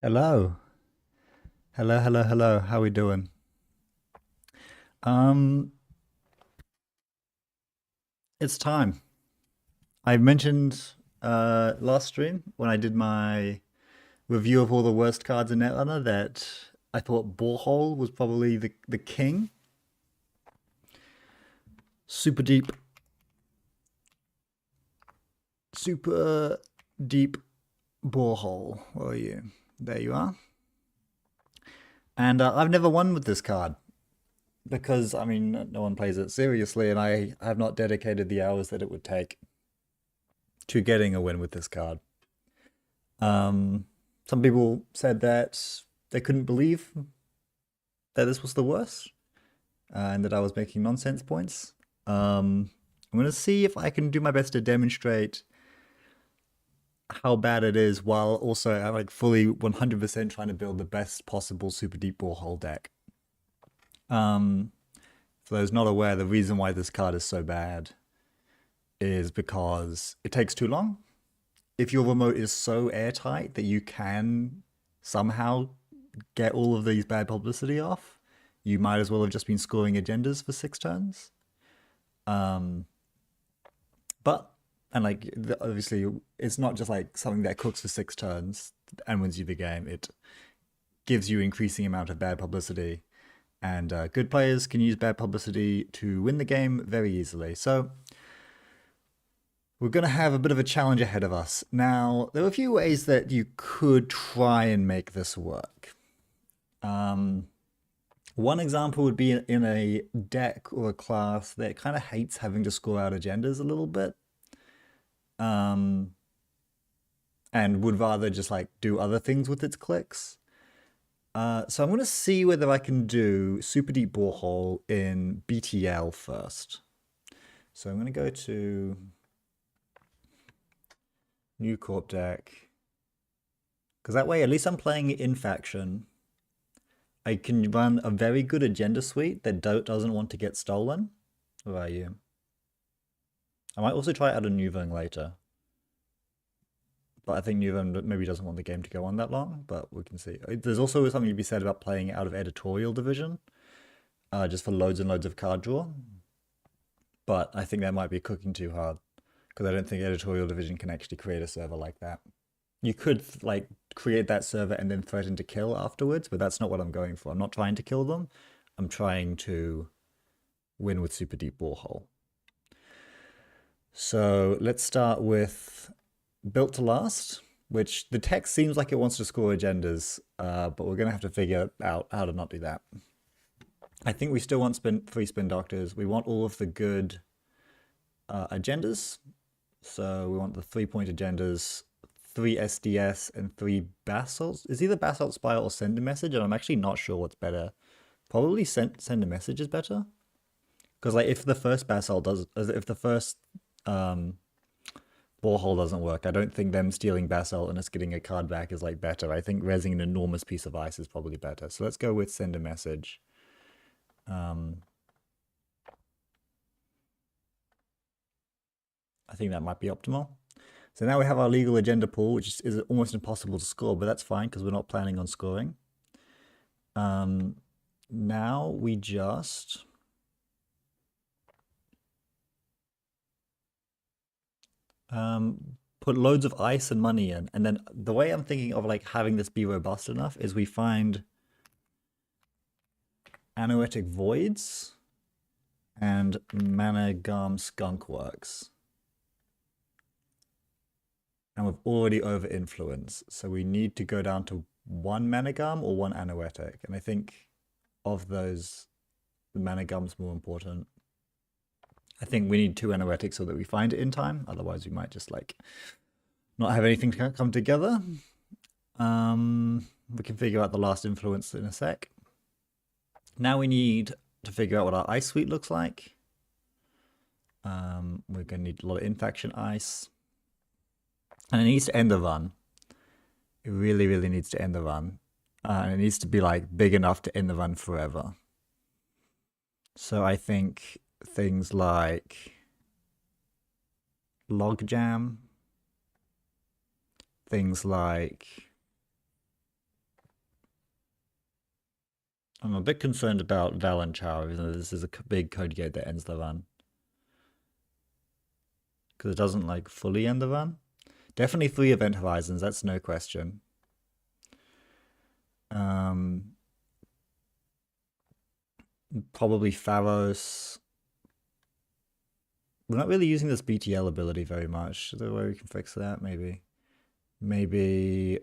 Hello. Hello, hello, hello. How we doing? Um, it's time. I mentioned last stream when I did my review of all the worst cards in Netrunner that I thought Borehole was probably the king. Super deep, super deep Borehole. Where are you? There you are. And I've never won with this card because, I mean, no one plays it seriously, and I have not dedicated the hours that it would take to getting a win with this card. Some people said that they couldn't believe that this was the worst and that I was making nonsense points. I'm going to see if I can do my best to demonstrate how bad it is while also like fully 100% trying to build the best possible super deep borehole deck. For those not aware, the reason why this card is so bad is because it takes too long. If your remote is so airtight that you can somehow get all of these bad publicity off, you might as well have just been scoring agendas for 6 turns. But and like obviously it's not just like something that cooks for 6 turns and wins you the game. It gives you increasing amount of bad publicity, and good players can use bad publicity to win the game very easily. So we're going to have a bit of a challenge ahead of us. Now, there are a few ways that you could try and make this work. One example would be in a deck or a class that kind of hates having to score out agendas a little bit. And would rather just like do other things with its clicks. So I'm going to see whether I can do Super Deep Borehole in BTL first. So I'm going to go to New Corp deck. Because that way, at least I'm playing in faction. I can run a very good agenda suite that doesn't want to get stolen. Where are you? I might also try out a Nuvung later. But I think Nuvung maybe doesn't want the game to go on that long, but we can see. There's also something to be said about playing out of editorial division, just for loads and loads of card draw. But I think that might be cooking too hard, because I don't think editorial division can actually create a server like that. You could like create that server and then threaten to kill afterwards, but that's not what I'm going for. I'm not trying to kill them. I'm trying to win with Super Deep Borehole. So let's start with Built to Last, which the text seems like it wants to score agendas, but we're going to have to figure out how to not do that. I think we still want free spin doctors. We want all of the good agendas. So we want the 3-point agendas, 3 SDS, and 3 basalts. Is either basalt spire or send a message? And I'm actually not sure what's better. Probably send a message is better. Because like if the first basalt does, if the first borehole doesn't work, I don't think them stealing basalt and us getting a card back is like better. I think rezzing an enormous piece of ice is probably better. So let's go with send a message. I think that might be optimal. So now we have our legal agenda pool, which is almost impossible to score, but that's fine because we're not planning on scoring. Now we just put loads of ice and money in, and then the way I'm thinking of like having this be robust enough is we find Anoetic Voids and Managam Skunkworks. And we've already over influence, so we need to go down to 1 Managam or 1 Anoetic. And I think of those, the Managam's more important. I think we need 2 Anoetics so that we find it in time. Otherwise, we might just like not have anything to come together. We can figure out the last influence in a sec. Now we need to figure out what our ice suite looks like. We're going to need a lot of infection ice. And it needs to end the run. It really, really needs to end the run. And it needs to be like big enough to end the run forever. So I think things like Logjam, things like I'm a bit concerned about Valenchar, even though this is a big code gate that ends the run. Because it doesn't like fully end the run. Definitely 3 event horizons, that's no question. Probably Pharos. We're not really using this BTL ability very much. Is there a way we can fix that? Maybe. Maybe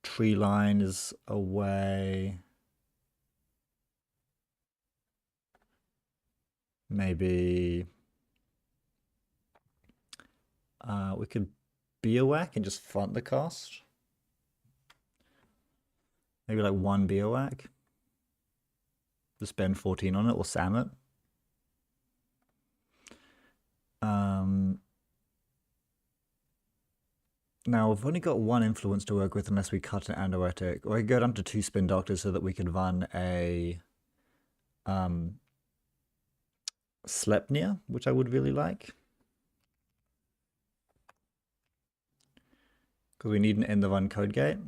tree line is a way. Maybe we could Biowack and just front the cost. Maybe like 1 Biowack. Just spend 14 on it or Sam it. Now we've only got 1 influence to work with unless we cut an anoretic. Or I could go down to 2 spin doctors so that we could run a Sleipnir, which I would really like. Because we need an end the run code gate.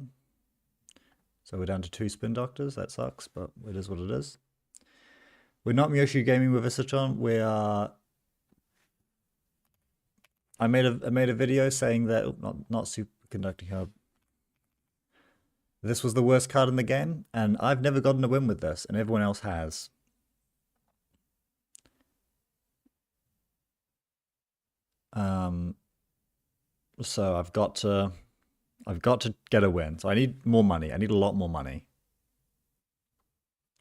So we're down to 2 spin doctors. That sucks, but it is what it is. We're not Myoshu Gaming with Visitron. We are. I made a video saying that not Superconducting Hub. This was the worst card in the game, and I've never gotten a win with this, and everyone else has. So I've got to get a win. So I need more money. I need a lot more money.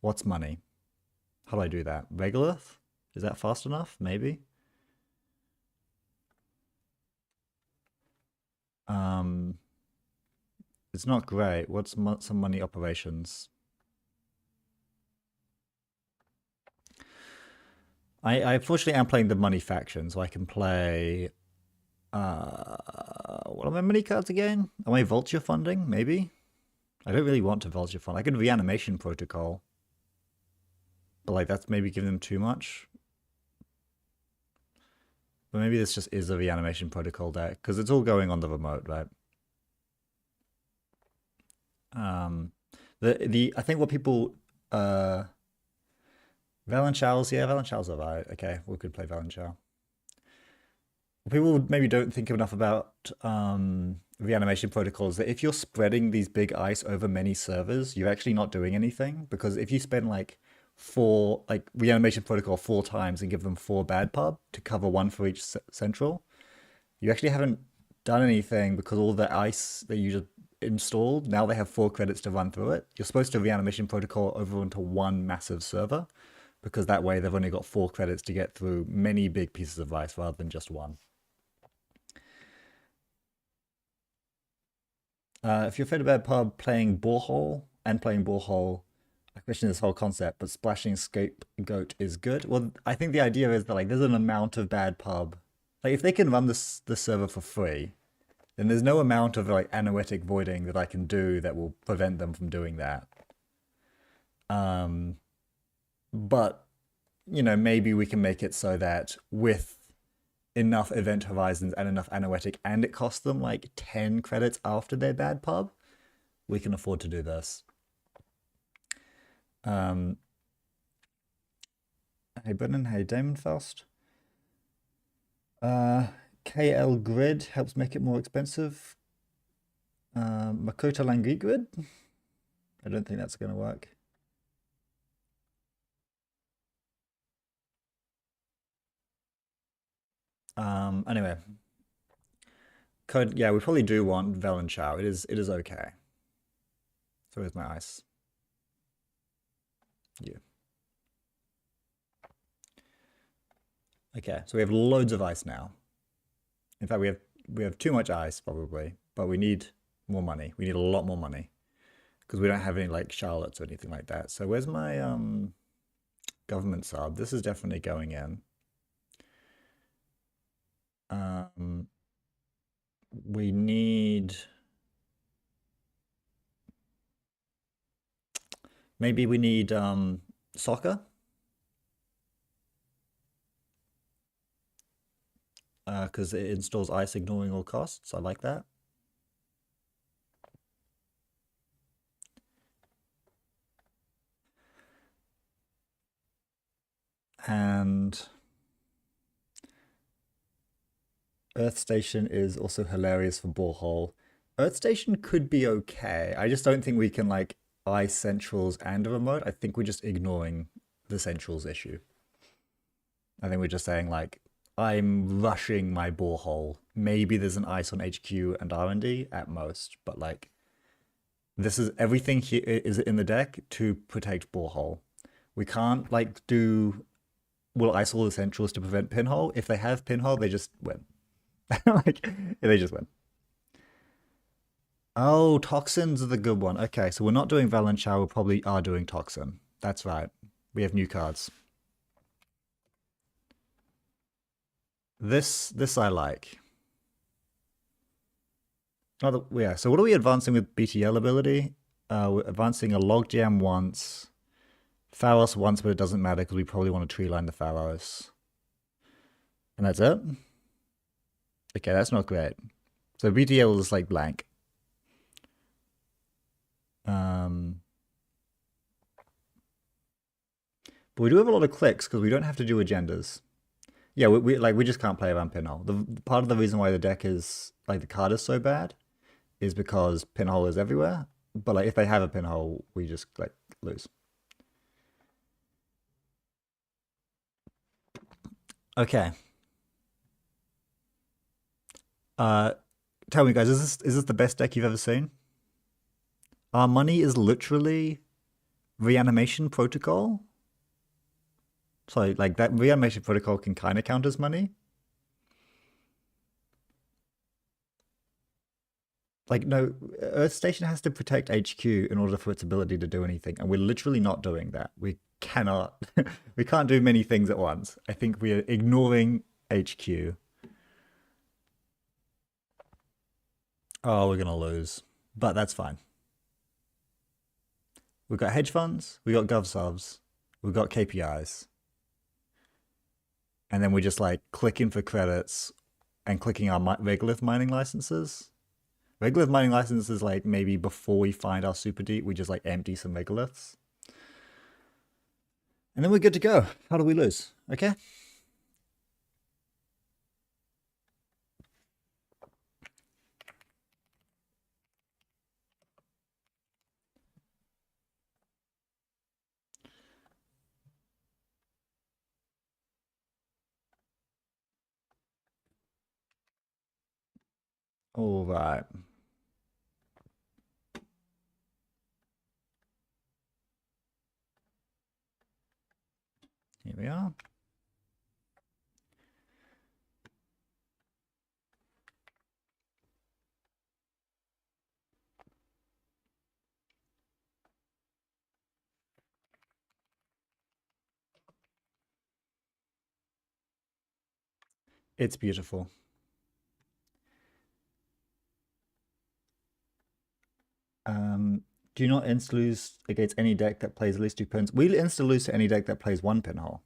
What's money? How do I do that? Regolith? Is that fast enough? Maybe. It's not great. What's some money operations? I unfortunately am playing the money faction, so I can play. What are my mini cards again? Am I vulture funding? Maybe. I don't really want to vulture fund. I could reanimation protocol, but like that's maybe giving them too much. But maybe this just is a reanimation protocol deck because it's all going on the remote, right? I think what people Valenchals, yeah, Valenchals are right. Okay, we could play Valenchal. People maybe don't think enough about reanimation protocols that if you're spreading these big ice over many servers, you're actually not doing anything because if you spend like reanimation protocol 4 times and give them 4 bad pub to cover 1 for each central, you actually haven't done anything because all the ice that you just installed, now they have 4 credits to run through it. You're supposed to reanimation protocol over onto 1 massive server because that way they've only got 4 credits to get through many big pieces of ice rather than just 1. If you're afraid of bad pub, playing borehole, I question this whole concept, but splashing scapegoat is good. Well, I think the idea is that like there's an amount of bad pub. Like if they can run the server for free, then there's no amount of like anoetic voiding that I can do that will prevent them from doing that. But you know, maybe we can make it so that with enough event horizons and enough anoetic, and it costs them like 10 credits after their bad pub, we can afford to do this. Hey Brennan, hey Damon Faust. KL Grid helps make it more expensive. Makota Langui Grid? I don't think that's going to work. Anyway. Code, yeah, we probably do want Valenchao. It is okay. So here's my ice. Yeah. Okay, so we have loads of ice now. In fact, we have too much ice probably, but we need more money. We need a lot more money because we don't have any like Charlottes or anything like that. So where's my government sub? This is definitely going in. We need maybe we need soccer. Because it installs ice ignoring all costs. I like that. And Earth Station is also hilarious for Borehole. Earth Station could be okay. I just don't think we can like ice centrals and a remote. I think we're just ignoring the centrals issue. I think we're just saying like I'm rushing my borehole. Maybe there's an ice on HQ and R&D at most, but like this is everything here is in the deck to protect borehole. We can't like do we'll ice all the centrals to prevent pinhole. If they have pinhole, they just win. Like they just win. Oh, toxins are the good one. Okay, so we're not doing Valent Shower, we probably are doing Toxin. That's right. We have new cards. This I like. Oh, yeah, so what are we advancing with BTL ability? We're advancing a Logjam once, Pharos once, but it doesn't matter because we probably want to tree line the Pharos. And that's it? Okay, that's not great. So BTL is like blank. But we do have a lot of clicks because we don't have to do agendas. Yeah, we just can't play around pinhole. The part of the reason why the deck is like the card is so bad is because pinhole is everywhere. But like if they have a pinhole, we just like lose. Okay. Tell me guys, is this the best deck you've ever seen? Our money is literally reanimation protocol. So like that reanimation protocol can kind of count as money. Like no, Earth Station has to protect HQ in order for its ability to do anything, and we're literally not doing that. We cannot, we can't do many things at once. I think we are ignoring HQ. Oh, we're gonna lose, but that's fine. We've got hedge funds, we got gov subs, we've got KPIs, and then we're just like clicking for credits and clicking our regolith mining licenses. Regolith mining licenses, like maybe before we find our super deep, we just like empty some regoliths. And then we're good to go. How do we lose? Okay. All right. Here we are. It's beautiful. Do not insta lose against any deck that plays at least 2 pins. We insta lose to any deck that plays 1 pinhole.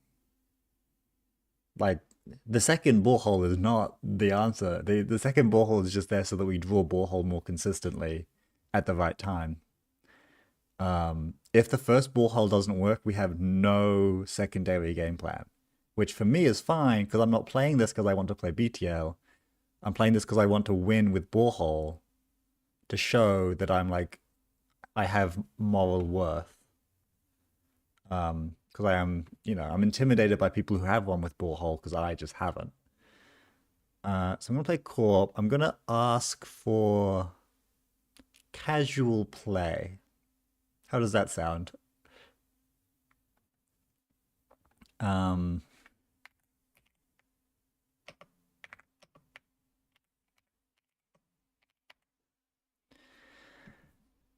Like the second borehole is not the answer. The second borehole is just there so that we draw borehole more consistently at the right time. If the first borehole doesn't work, we have no secondary game plan, which for me is fine because I'm not playing this because I want to play BTL. I'm playing this because I want to win with borehole to show that I'm like I have moral worth. Because I am, I'm intimidated by people who have one with borehole because I just haven't. So I'm gonna play Corp. I'm gonna ask for casual play. How does that sound? Um,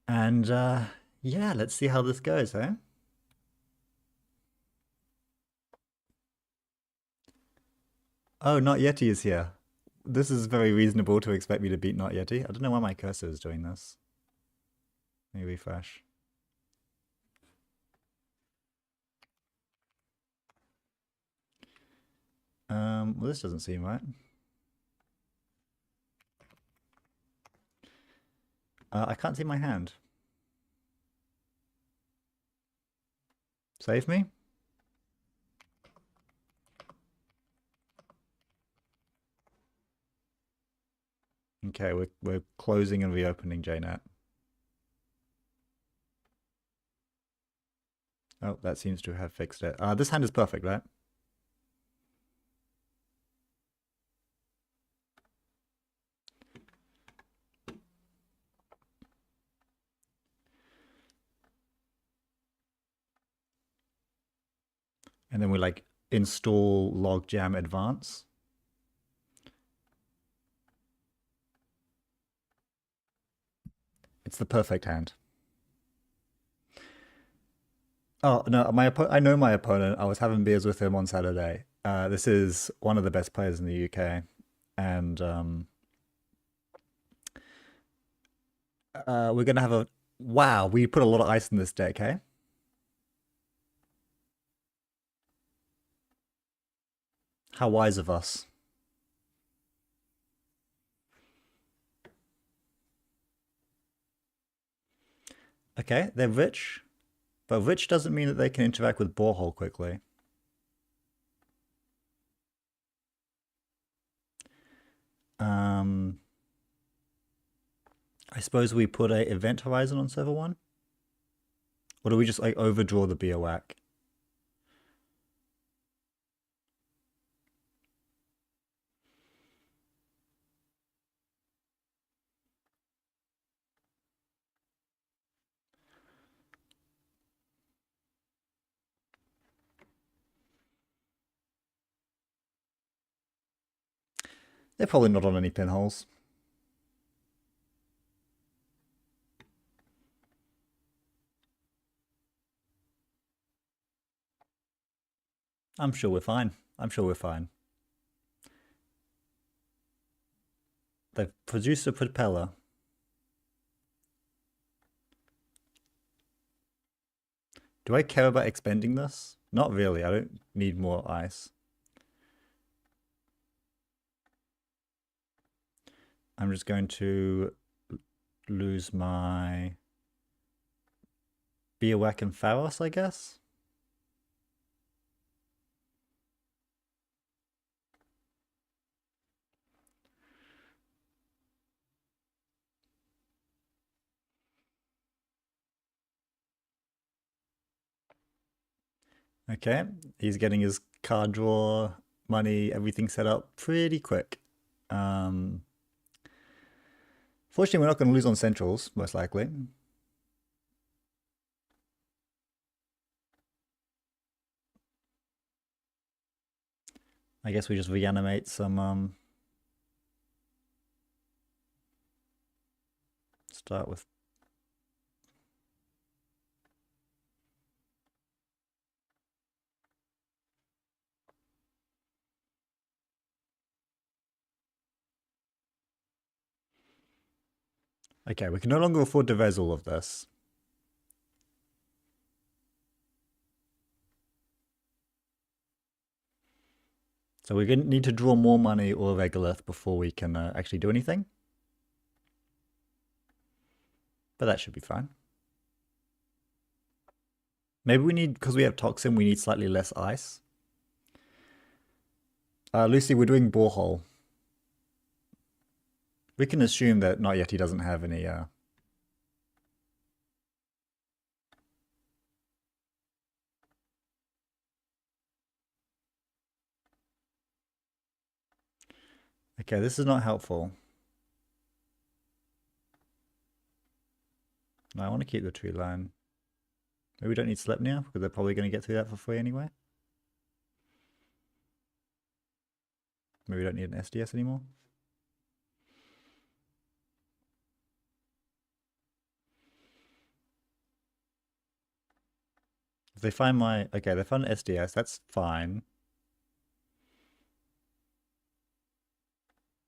and yeah, let's see how this goes, eh? Oh, Not Yeti is here. This is very reasonable to expect me to beat Not Yeti. I don't know why my cursor is doing this. Let me refresh. Well, this doesn't seem right. I can't see my hand. Save me? Okay, we're closing and reopening JNet. Oh, that seems to have fixed it. This hand is perfect, right? And then we like install logjam advance. It's the perfect hand. Oh no, I know my opponent. I was having beers with him on Saturday. This is one of the best players in the UK, and we're gonna have a wow. We put a lot of ice in this deck, hey? How wise of us. Okay, they're rich, but rich doesn't mean that they can interact with borehole quickly. Um, I suppose we put a event horizon on server one, or do we just like overdraw the Biowac? They're probably not on any pinholes. I'm sure we're fine. I'm sure we're fine. They've produced a propeller. Do I care about expending this? Not really. I don't need more ice. I'm just going to lose my Biowac and Pharos, I guess. Okay, he's getting his card draw, money, everything set up pretty quick. Fortunately, we're not going to lose on centrals, most likely. I guess we just reanimate some, start with... Okay, we can no longer afford to res all of this. So we're going to need to draw more money or regolith before we can actually do anything. But that should be fine. Maybe we need, because we have Toxin, we need slightly less ice. Lucy, we're doing borehole. We can assume that not yet he doesn't have any... Okay, this is not helpful. No, I want to keep the tree line. Maybe we don't need Sleipnir, because they're probably going to get through that for free anyway. Maybe we don't need an SDS anymore. If they find my... Okay, they found an SDS, that's fine.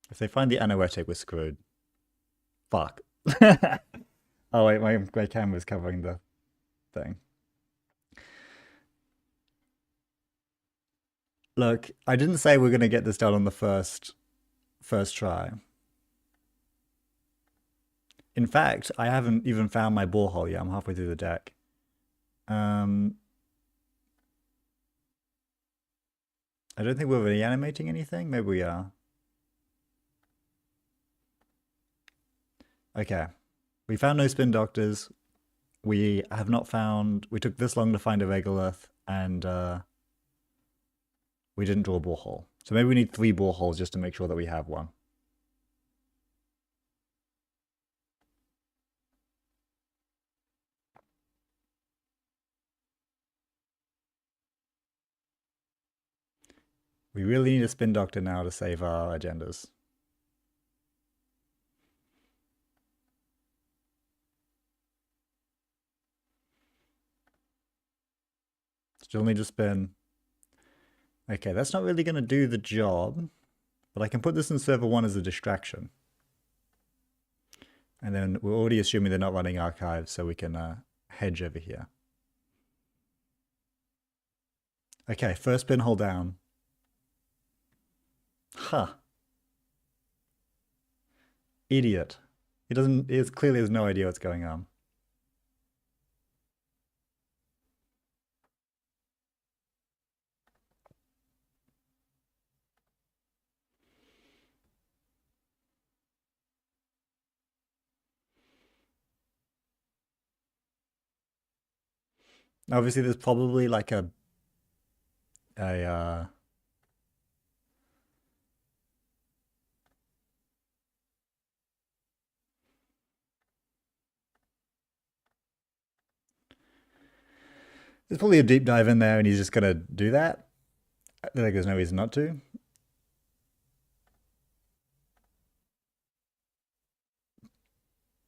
If they find the Anoetic, we're screwed. Fuck. Oh wait, my camera's covering the thing. Look, I didn't say we're gonna get this done on the first try. In fact, I haven't even found my borehole yet. I'm halfway through the deck. I don't think we're reanimating anything. Maybe we are. Okay. We found no spin doctors. We have not found. We took this long to find a regolith, and we didn't draw a borehole. So maybe we need 3 boreholes just to make sure that we have one. We really need a spin doctor now to save our agendas. Still need to spin. Okay, that's not really going to do the job, but I can put this in server 1 as a distraction. And then we're already assuming they're not running archives, so we can hedge over here. Okay, first spin, hold down. Huh. Idiot. He clearly has no idea what's going on. Obviously, there's probably like a there's probably a deep dive in there, and he's just gonna do that. I think there's no reason not to.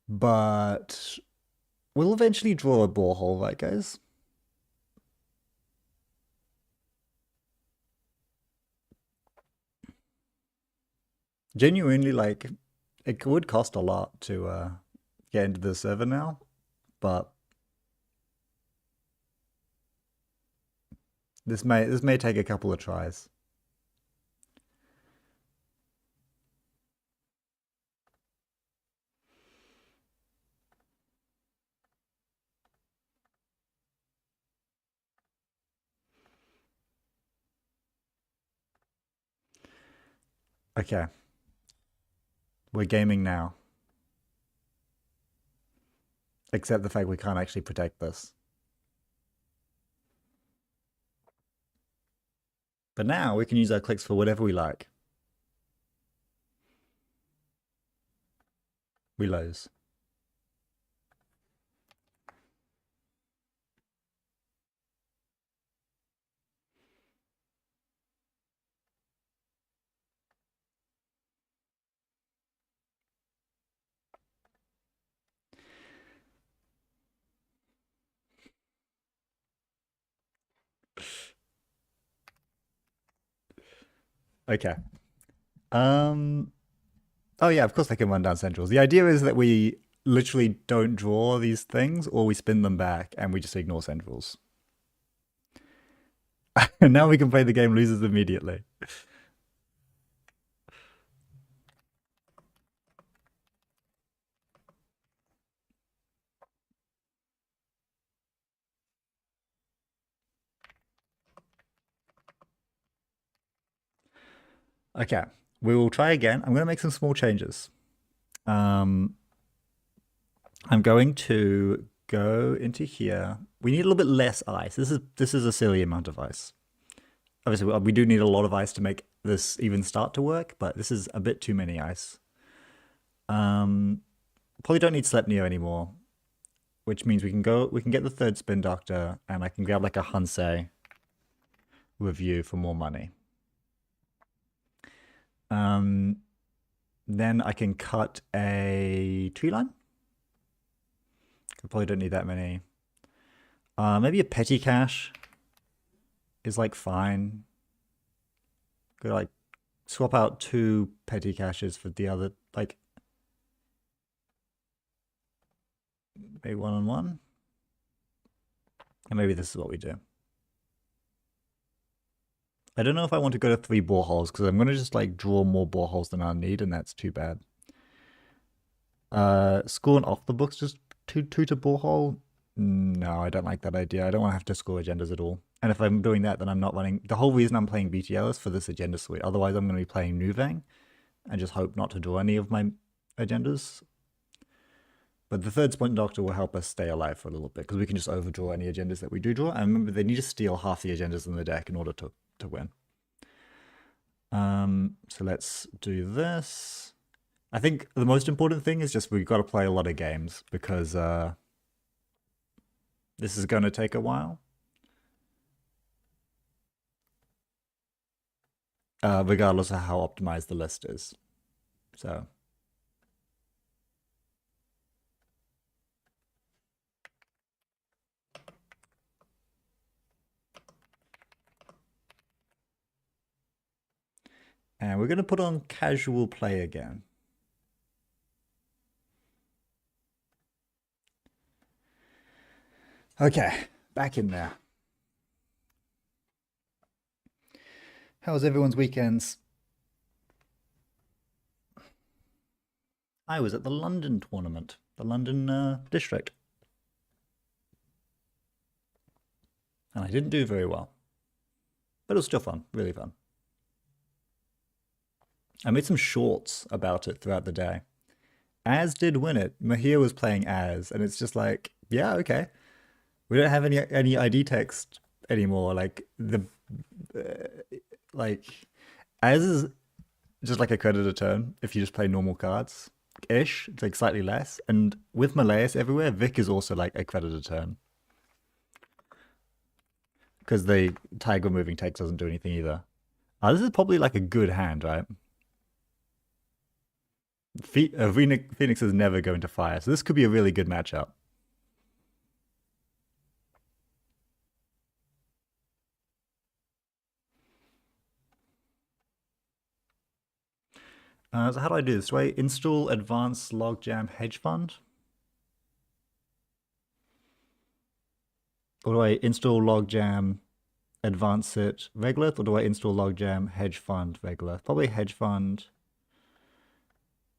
But we'll eventually draw a borehole, right, guys? Genuinely, like, it would cost a lot to get into the server now, but this may take a couple of tries. Okay. We're gaming now. Except the fact we can't actually protect this. But now we can use our clicks for whatever we like. We lose. Okay. Oh yeah, of course they can run down centrals. The idea is that we literally don't draw these things, or we spin them back and we just ignore centrals. And now we can play the game losers immediately. Okay, we will try again. I'm going to make some small changes. I'm going to go into here. We need a little bit less ice. This is a silly amount of ice. Obviously, we do need a lot of ice to make this even start to work, but this is a bit too many ice. Probably don't need Sleipnir anymore, which means we can get the 3rd spin doctor, and I can grab like a Hansei review for more money. Then I can cut a tree line. I probably don't need that many. Maybe a petty cache is like fine. Could like swap out 2 petty caches for the other, like maybe 1 on 1. And maybe this is what we do. I don't know if I want to go to 3 boreholes, because I'm going to just like draw more boreholes than I need, and that's too bad. Score off the books, just two to borehole. No, I don't like that idea. I don't want to have to score agendas at all. And if I'm doing that, then I'm not running. The whole reason I'm playing BTL is for this agenda suite. Otherwise, I'm going to be playing Nuvang and just hope not to draw any of my agendas. But the third Splint Doctor will help us stay alive for a little bit, because we can just overdraw any agendas that we do draw. And remember, they need to steal half the agendas in the deck in order to win. So let's do this. I think the most important thing is just we've got to play a lot of games, because this is going to take a while. Regardless of how optimized the list is. So. And we're going to put on casual play again. Okay, back in there. How was everyone's weekends? I was at the London tournament, the London district. And I didn't do very well. But it was still fun, really fun. I made some shorts about it throughout the day. Az did win it. Mahir was playing Az, and it's just like, yeah, okay. We don't have any ID text anymore. Like Az is just like a credit a turn if you just play normal cards ish. It's like slightly less. And with Malaeus everywhere, Vic is also like a credit a turn. Because the Tiger moving text doesn't do anything either. This is probably like a good hand, right? Phoenix is never going to fire, so this could be a really good matchup. So how do I do this? Do I install Advanced Logjam Hedge Fund? Or do I install Logjam Advance It Regolith? Or do I install Logjam Hedge Fund Regolith? Probably Hedge Fund.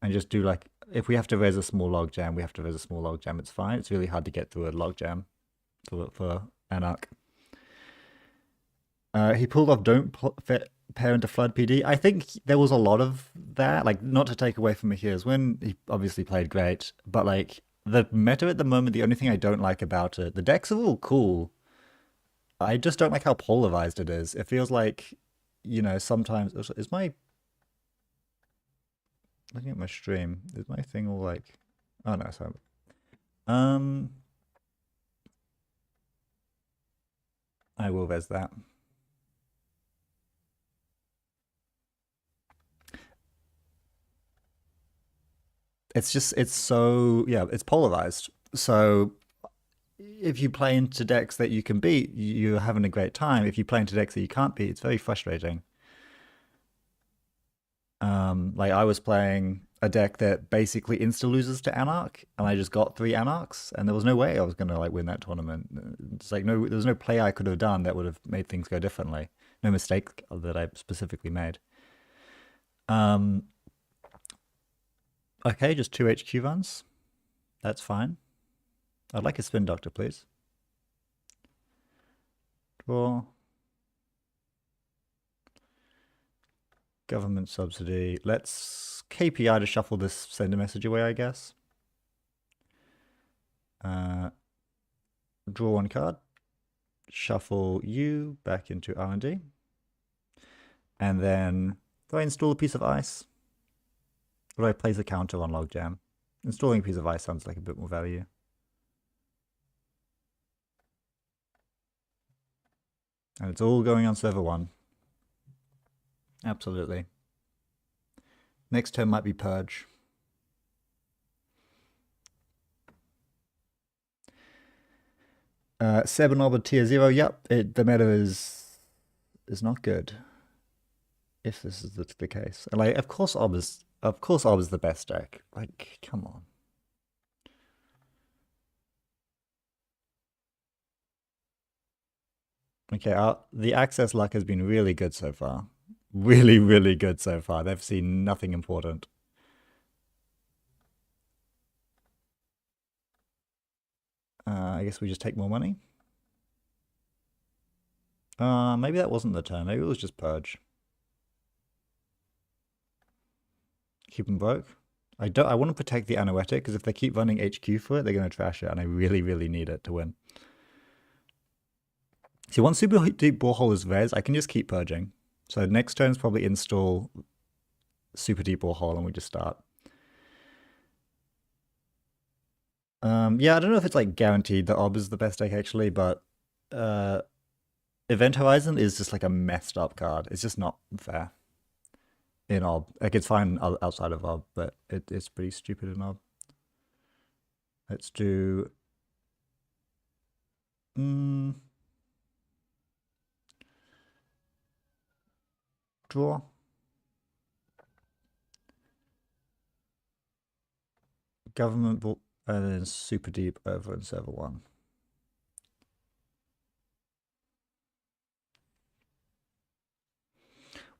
And just do like, if we have to raise a small Logjam, we have to raise a small Logjam. It's fine. It's really hard to get through a Logjam for Anarch. He pulled off Don't Pair into Flood PD. I think there was a lot of that, like not to take away from Mahir's win. He obviously played great, but like the meta at the moment, the only thing I don't like about it, the decks are all cool. I just don't like how polarized it is. It feels like, sometimes is my looking at my stream, is my thing all like, oh no, sorry. I will res that. It's so, yeah, it's polarized. So if you play into decks that you can beat, you're having a great time. If you play into decks that you can't beat, it's very frustrating. Like I was playing a deck that basically insta loses to Anarch, and I just got 3 Anarchs, and there was no way I was gonna like win that tournament. It's like no, there's no play I could have done that would have made things go differently. No mistake that I specifically made. Okay, just 2 HQ runs. That's fine. I'd like a Spin Doctor, please. Draw. Government subsidy. Let's KPI to shuffle this sender message away, I guess. Draw 1 card. Shuffle you back into R&D. And then do I install a piece of ice? Or do I place a counter on Logjam? Installing a piece of ice sounds like a bit more value. And it's all going on server 1. Absolutely. Next turn might be Purge. Seb and Orbit tier 0. Yep, the meta is not good. If this is the case. And like, of course Orb is the best deck. Like, come on. Okay, the access luck has been really good so far. Really, really good so far. They've seen nothing important. I guess we just take more money. Maybe that wasn't the turn. Maybe it was just Purge. Keep them broke. I want to protect the Anoetic, because if they keep running HQ for it, they're going to trash it, and I really, really need it to win. See, once Super Deep Borehole is res, I can just keep purging. So next turn is probably install Super Deep Borehole, and we just start. Yeah, I don't know if it's like guaranteed that Ob is the best deck actually, but Event Horizon is just like a messed up card. It's just not fair in Ob. Like it's fine outside of Ob, but it's pretty stupid in Ob. Let's do draw. Government and then Super Deep over in server 1.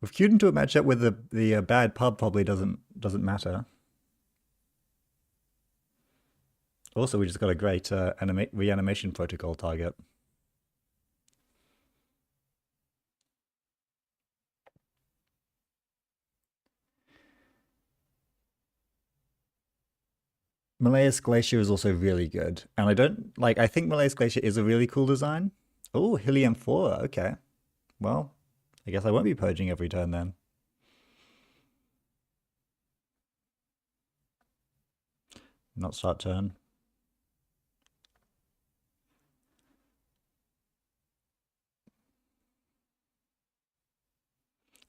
We've queued into a matchup where the bad pub probably doesn't matter. Also, we just got a great reanimation protocol target. Malaya's Glacier is also really good. And I think Malaya's Glacier is a really cool design. Oh, Helium 4, okay. Well, I guess I won't be purging every turn then. Not start turn.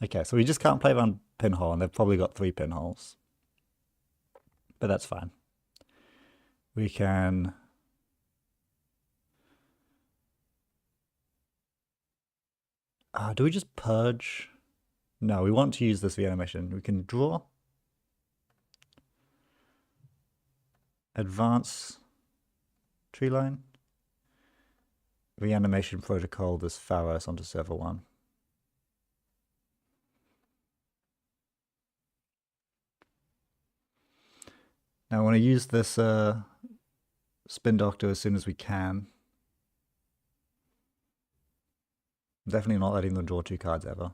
Okay, so we just can't play around pinhole, and they've probably got 3 pinholes. But that's fine. We can... do we just purge? No, we want to use this reanimation. We can draw. Advance tree line. Reanimation protocol this Pharos onto server 1. Now I want to use this Spin Doctor as soon as we can. I'm definitely not letting them draw 2 cards ever.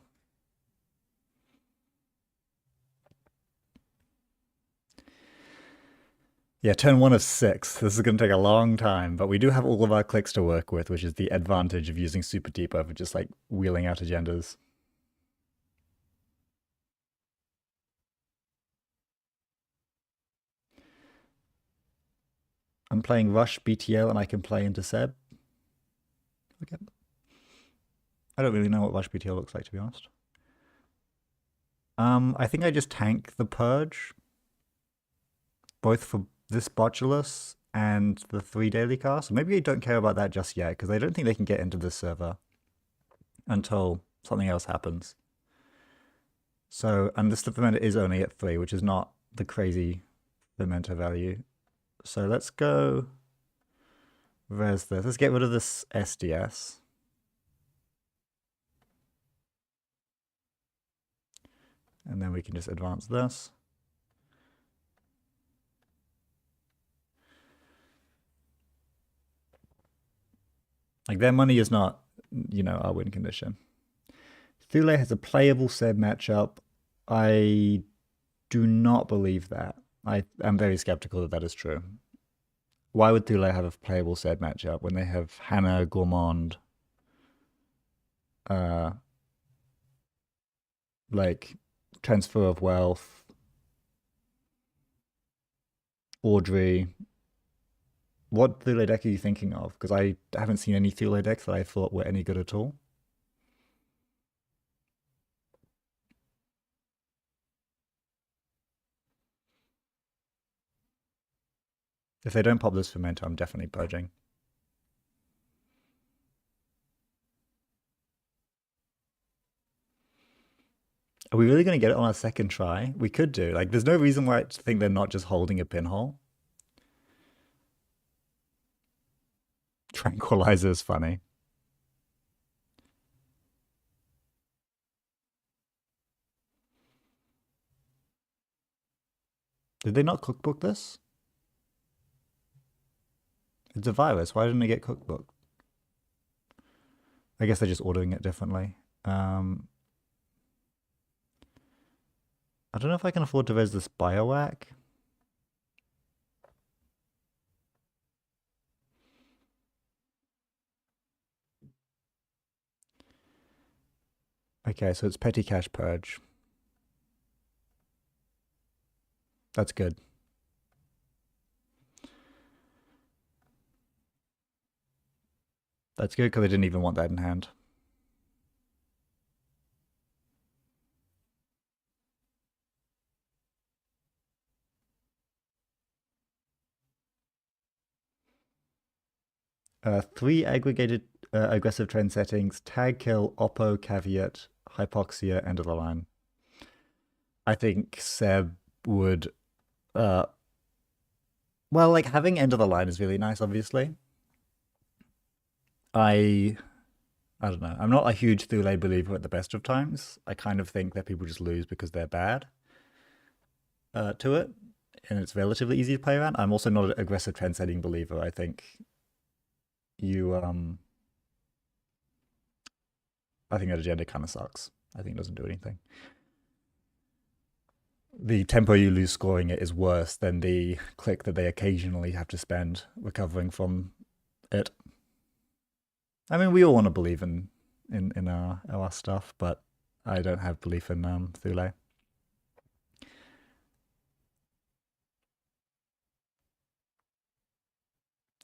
Yeah, turn 1 of 6. This is going to take a long time, but we do have all of our clicks to work with, which is the advantage of using Super Deep over just like wheeling out agendas. I'm playing Rush BTL and I can play into Seb. Okay. I don't really know what Rush BTL looks like, to be honest. I think I just tank the Purge, both for this Bottomless and the 3 daily cast. Maybe I don't care about that just yet, because I don't think they can get into this server until something else happens. So, and this fermenter is only at 3, which is not the crazy fermenter value. So let's go res this. Let's get rid of this SDS. And then we can just advance this. Like, their money is not, you know, our win condition. Thule has a playable Seb matchup. I do not believe that. I am very skeptical that that is true. Why would Thule have a playable Seb matchup when they have Hannah, Gourmand, like Transfer of Wealth, Audrey? What Thule deck are you thinking of? Because I haven't seen any Thule decks that I thought were any good at all. If they don't pop this fermenter, I'm definitely purging. Are we really going to get it on our second try? We could do. Like, there's no reason why I think they're not just holding a pinhole. Tranquilizer is funny. Did they not cookbook this? It's a virus. Why didn't it get cookbook? I guess they're just ordering it differently. I don't know if I can afford to res this Biowack. Okay, so it's petty cash purge. That's good. That's good because I didn't even want that in hand. Three aggregated aggressive trend settings: tag, kill, oppo, caveat, hypoxia, end of the line. I think Seb would. Well, like having end of the line is really nice. Obviously, I I don't know. I'm not a huge Thule believer at the best of times. I kind of think that people just lose because they're bad to it, and it's relatively easy to play around. I'm also not an aggressive trend setting believer. I think you I think that agenda kind of sucks. I think it doesn't do anything. The tempo you lose scoring it is worse than the click that they occasionally have to spend recovering from it. I mean, we all want to believe in our stuff, but I don't have belief in Thule.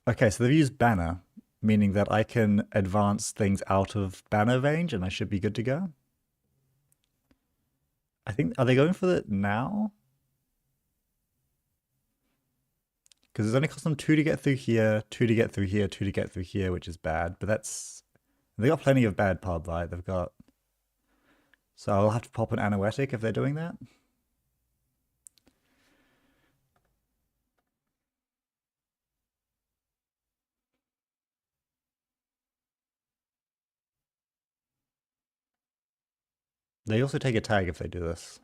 Okay, so they've used banner, meaning that I can advance things out of banner range, and I should be good to go. I think are they going for it now? Because it's only cost them two to get through here, two to get through here, two to get through here, which is bad. But they got plenty of bad pub, right? They've got. So I'll have to pop an anoetic if they're doing that. They also take a tag if they do this.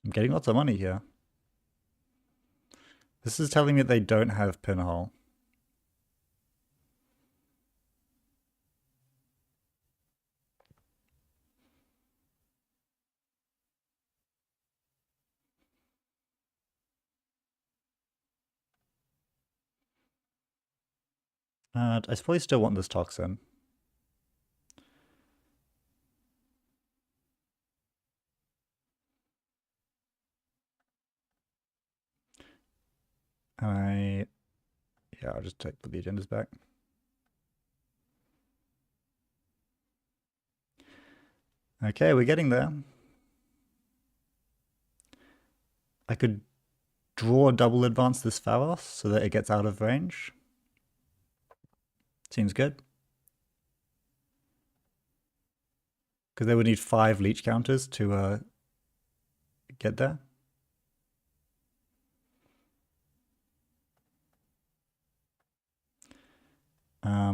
I'm getting lots of money here. This is telling me that they don't have pinhole. I probably still want this toxin. Yeah, I'll just put the agendas back. Okay, we're getting there. I could draw double advance this Pharos so that it gets out of range. Seems good. Because they would need 5 leech counters to get there.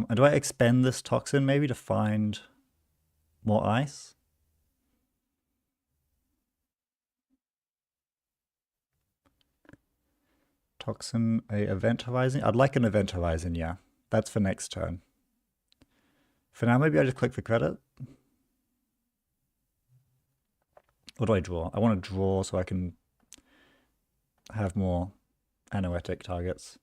And do I expend this toxin maybe to find more ice? Toxin, a event horizon? I'd like an event horizon, yeah. That's for next turn. For now, maybe I just click for credit. What do I draw? I want to draw so I can have more anoetic targets.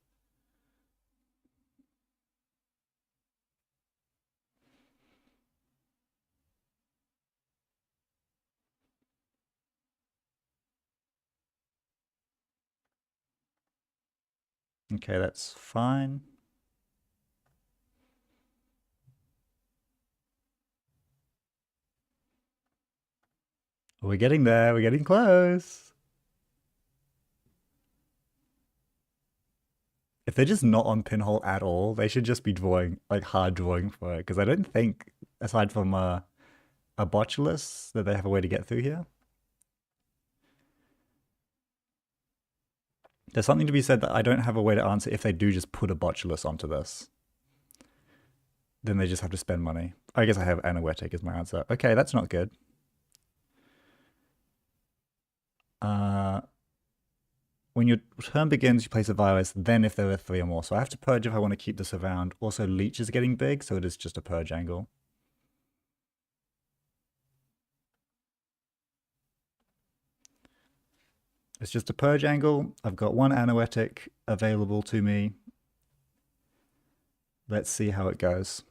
Okay, that's fine. We're getting there. We're getting close. If they're just not on pinhole at all, they should just be drawing, like hard drawing for it. Because I don't think, aside from a Bottomless, that they have a way to get through here. There's something to be said that I don't have a way to answer if they do just put a Botulus onto this. Then they just have to spend money. I guess I have Anoetic as my answer. Okay, that's not good. Uh, when your turn begins, you place a virus, then if there are 3 or more. So I have to purge if I want to keep this around. Also, leech is getting big, so it is just a purge angle. It's just a purge angle. I've got 1 anoetic available to me. Let's see how it goes.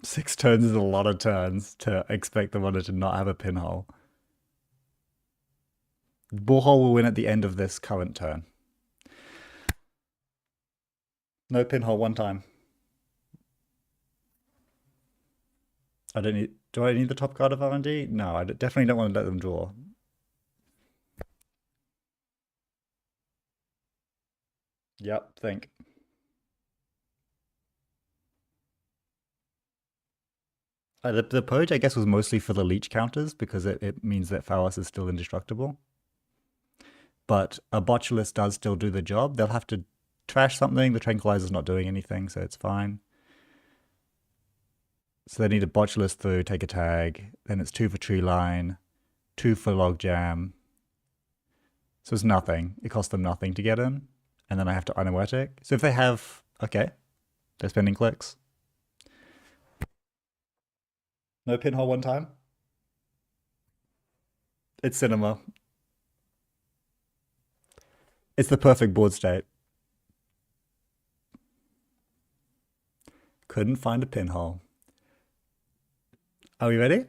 6 turns is a lot of turns to expect the runner to not have a pinhole. Borehole will win at the end of this current turn. No pinhole 1 time. I don't need. Do I need the top card of R&D? No, I definitely don't want to let them draw. Yep, think. The purge, I guess, was mostly for the leech counters because it means that Pharos is still indestructible. But a Bottomless does still do the job. They'll have to trash something. The Tranquilizer's not doing anything, so it's fine. So they need a Bottomless through, take a tag. Then it's 2 for Tree Line, 2 for Logjam. So it's nothing. It costs them nothing to get in. And then I have to Unoetic. So if they have... Okay. They're spending clicks. No pinhole 1 time? It's cinema. It's the perfect board state. Couldn't find a pinhole. Are we ready?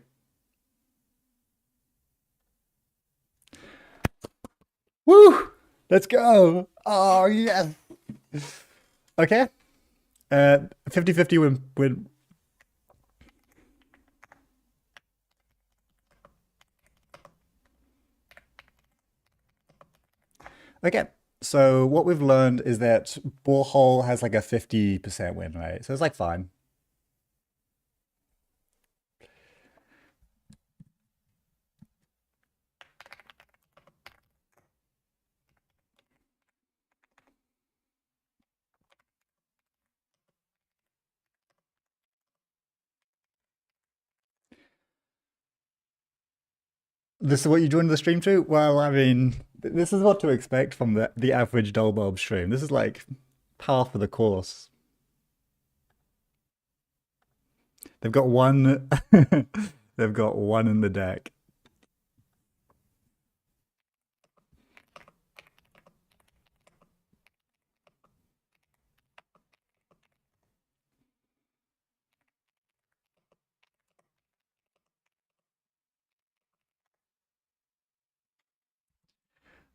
Woo! Let's go! Oh, yes! Okay. 50-50 win. Okay. So what we've learned is that Borehole has like a 50% win rate. So it's like fine. This is what you joined the stream to? Well, I mean, this is what to expect from the average Dullbulb stream. This is like par for the course. They've got one. They've got 1 in the deck.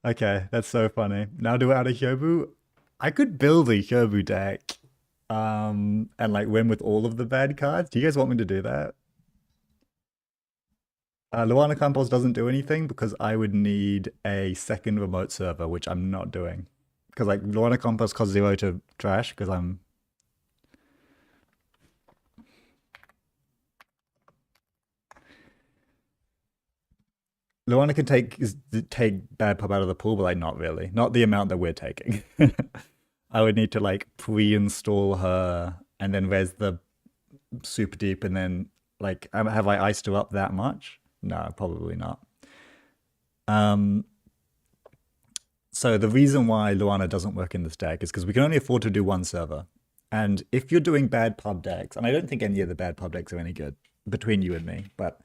Okay, that's so funny. Now do it out of Hyobu. I could build a Hyobu deck, and like win with all of the bad cards. Do you guys want me to do that? Luana Campos doesn't do anything because I would need a second remote server, which I'm not doing. Because like Luana Campos costs 0 to trash because I'm... Luana can take bad pub out of the pool, but like not really. Not the amount that we're taking. I would need to like pre-install her and then res the super deep and then like have I iced her up that much? No, probably not. So the reason why Luana doesn't work in this deck is because we can only afford to do 1 server. And if you're doing bad pub decks, and I don't think any of the bad pub decks are any good between you and me, but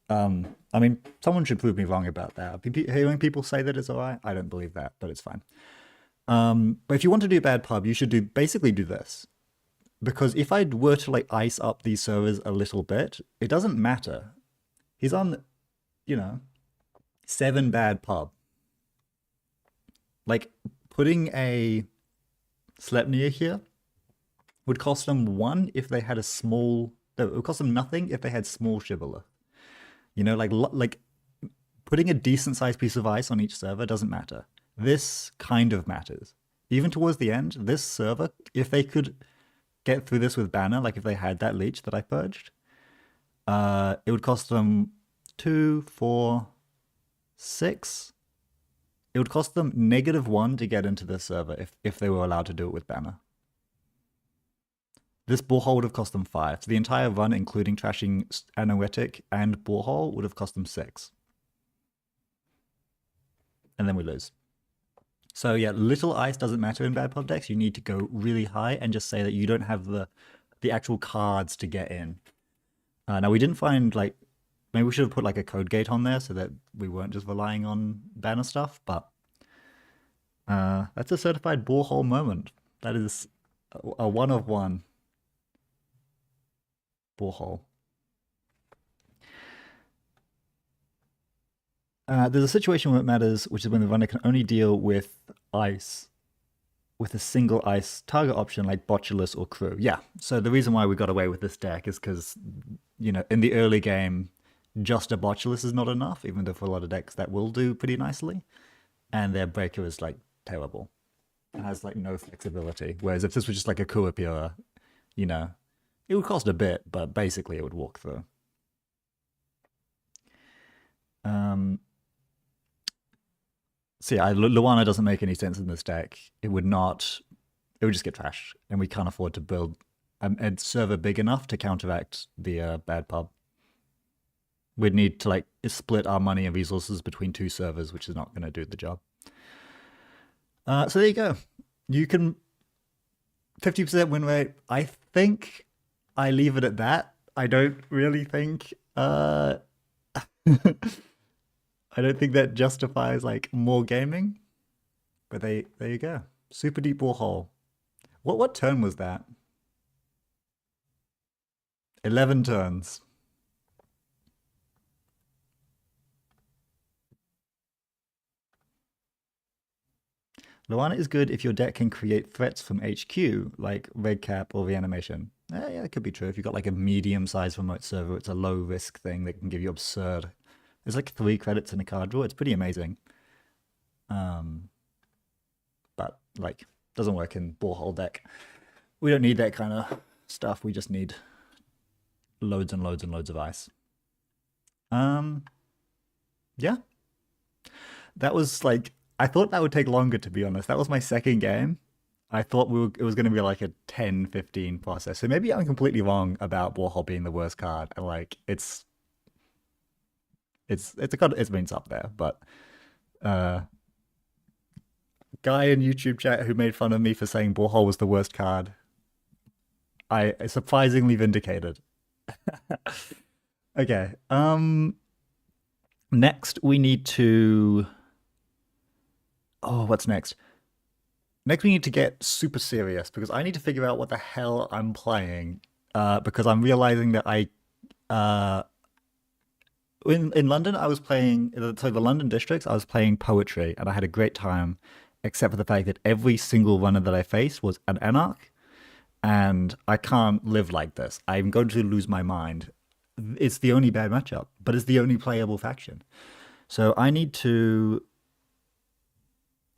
I mean, someone should prove me wrong about that. Hearing people say that it's alright, I don't believe that, but it's fine. But if you want to do bad pub, you should basically do this. Because if I were to like ice up these servers a little bit, it doesn't matter. He's on, 7 bad pub. Like, putting a Sleipnir here would cost them 1 if they had a small... No, it would cost them nothing if they had small Shibboleth. Like putting a decent-sized piece of ice on each server doesn't matter. This kind of matters. Even towards the end, this server, if they could get through this with Banner, like if they had that leech that I purged, it would cost them 2, 4, 6. It would cost them -1 to get into this server if they were allowed to do it with Banner. This borehole would have cost them 5. So the entire run, including trashing Anoetic and borehole, would have cost them 6. And then we lose. So yeah, little ice doesn't matter in bad pub decks. You need to go really high and just say that you don't have the actual cards to get in. Now we didn't find like, maybe we should have put like a code gate on there so that we weren't just relying on banner stuff, but that's a certified borehole moment. That is a 1 of 1 borehole. There's a situation where it matters, which is when the runner can only deal with ice with a single ice target option like Bottomless or Crew. Yeah, so the reason why we got away with this deck is because, you know, in the early game, just a Bottomless is not enough, even though for a lot of decks that will do pretty nicely. And their breaker is like terrible. It has like no flexibility. Whereas if this was just like a Kuapira, you know, it would cost a bit, but basically it would walk through. So yeah, Luana doesn't make any sense in this deck. It would not. It would just get trashed, and we can't afford to build a server big enough to counteract the bad pub. We'd need to like split our money and resources between 2 servers, which is not going to do the job. So there you go. You can 50% win rate. I think I leave it at that. I don't really think. I don't think that justifies like more gaming, but there you go. Super deep borehole. What turn was that? 11 turns. Luana is good if your deck can create threats from HQ, like Red Cap or Reanimation. Yeah, that could be true. If you've got like a medium-sized remote server, it's a low-risk thing that can give you absurd. There's like 3 credits in a card draw. It's pretty amazing. But like, doesn't work in borehole deck. We don't need that kind of stuff. We just need loads and loads and loads of ice. Yeah. That was like, I thought that would take longer, to be honest. That was my second game. I thought it was going to be like a 10-15 process. So maybe I'm completely wrong about borehole being the worst card. And like, it's up there, but guy in YouTube chat who made fun of me for saying borehole was the worst card, I surprisingly vindicated. Okay. Next we need to. Oh, what's next? Next we need to get super serious because I need to figure out what the hell I'm playing. Because I'm realizing that in London, I was playing, so the London districts, I was playing poetry, and I had a great time, except for the fact that every single runner that I faced was an Anarch, and I can't live like this. I'm going to lose my mind. It's the only bad matchup, but it's the only playable faction. So I need to.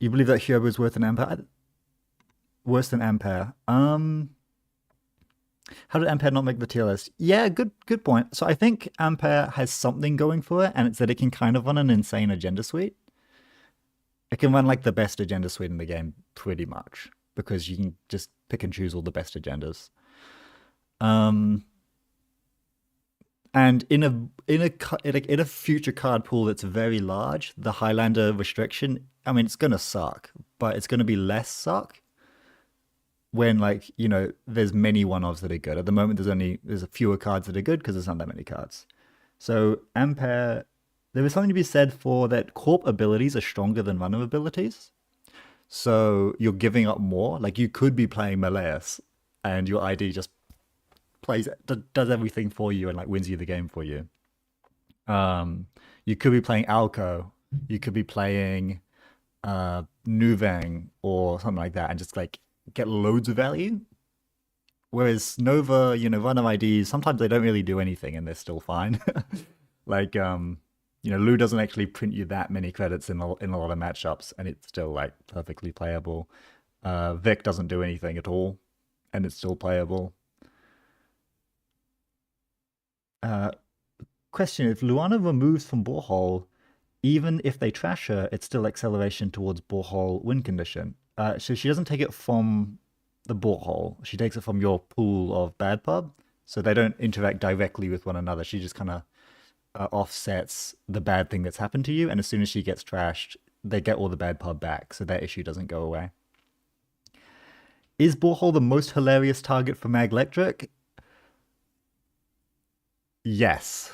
You believe that Hyoba is worse than Ampere? Worse than Ampere. How did Ampere not make the tier list? Yeah, good point. So I think Ampere has something going for it, and it's that it can kind of run an insane agenda suite. It can run like the best agenda suite in the game, pretty much, because you can just pick and choose all the best agendas. And in a future card pool that's very large, the Highlander restriction, I mean, it's gonna suck, but it's gonna be less suck when, like, you know, there's many one-offs that are good. At the moment, there's a fewer cards that are good because there's not that many cards. So Ampere, there is something to be said for that corp abilities are stronger than runner abilities. So you're giving up more. Like, you could be playing Meleus and your ID just does everything for you and like wins you the game for you. You could be playing Alco. You could be playing Nuvang or something like that and just like get loads of value. Whereas Nova, you know, runner IDs, sometimes they don't really do anything and they're still fine. Like, you know, Lou doesn't actually print you that many credits in a lot of matchups and it's still like perfectly playable. Vic doesn't do anything at all and it's still playable. Question, if Luana removes from borehole, even if they trash her, it's still acceleration towards borehole win condition. So she doesn't take it from the borehole. She takes it from your pool of bad pub, so they don't interact directly with one another. She just kind of offsets the bad thing that's happened to you, and as soon as she gets trashed, they get all the bad pub back, so that issue doesn't go away. Is borehole the most hilarious target for Maglectric? Yes,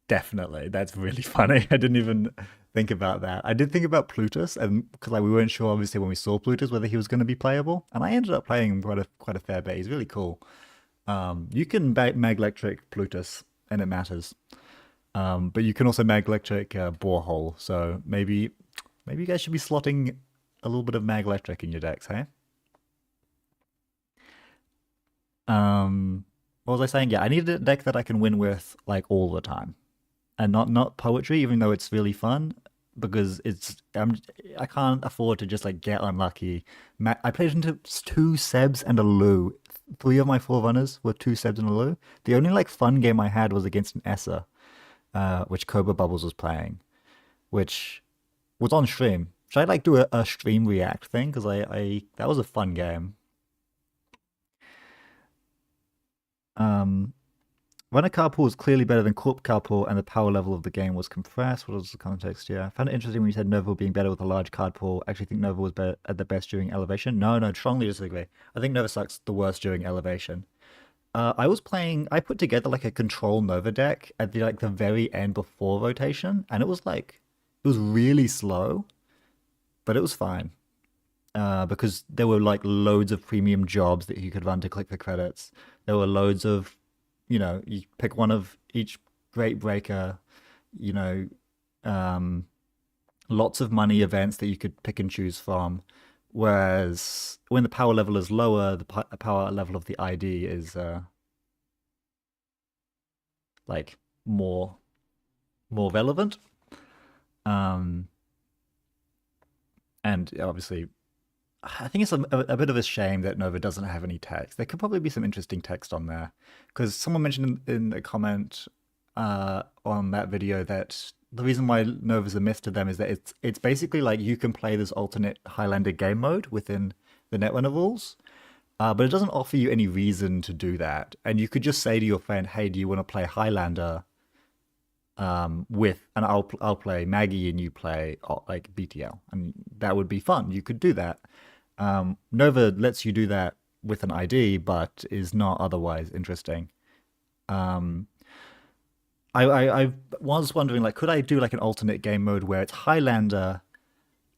definitely. That's really funny. I didn't even think about that. I did think about Plutus, and because like we weren't sure, obviously, when we saw Plutus whether he was going to be playable, and I ended up playing him quite a fair bit. He's really cool. You can Maglectric Plutus, and it matters. But you can also Maglectric Borehole. So maybe you guys should be slotting a little bit of Maglectric in your decks, hey? What was I saying? Yeah, I need a deck that I can win with like all the time, and not poetry, even though it's really fun because I can't afford to just like get unlucky. I played into two Sebs and a Lu. Three of my four runners were two Sebs and a Lu. The only like fun game I had was against an Essa, which Cobra Bubbles was playing, which was on stream. Should I like do a stream react thing? Because I that was a fun game. Um, Runner Carpool was clearly better than Corp Carpool, and the power level of the game was compressed. What was the context? Yeah, I found it interesting when you said Nova being better with a large card pool. I actually think Nova was better at the best during elevation. No, strongly disagree. I think Nova sucks the worst during elevation. I put together like a control Nova deck at the very end before rotation, and it was really slow, but it was fine. Because there were like loads of premium jobs that you could run to click the credits. There were loads of, you pick one of each great breaker, you know, um, lots of money events that you could pick and choose from. Whereas when the power level is lower, the power level of the ID is like more more relevant. Um, and obviously I think it's a bit of a shame that Nova doesn't have any text. There could probably be some interesting text on there, because someone mentioned in a comment on that video that the reason why Nova's a myth to them is that it's basically like you can play this alternate Highlander game mode within the Netrunner rules, but it doesn't offer you any reason to do that. And you could just say to your friend, "Hey, do you want to play Highlander and I'll play Maggie and you play like BTL," and that would be fun. You could do that. Nova lets you do that with an ID, but is not otherwise interesting. Um, I was wondering, like, could I do like an alternate game mode where it's Highlander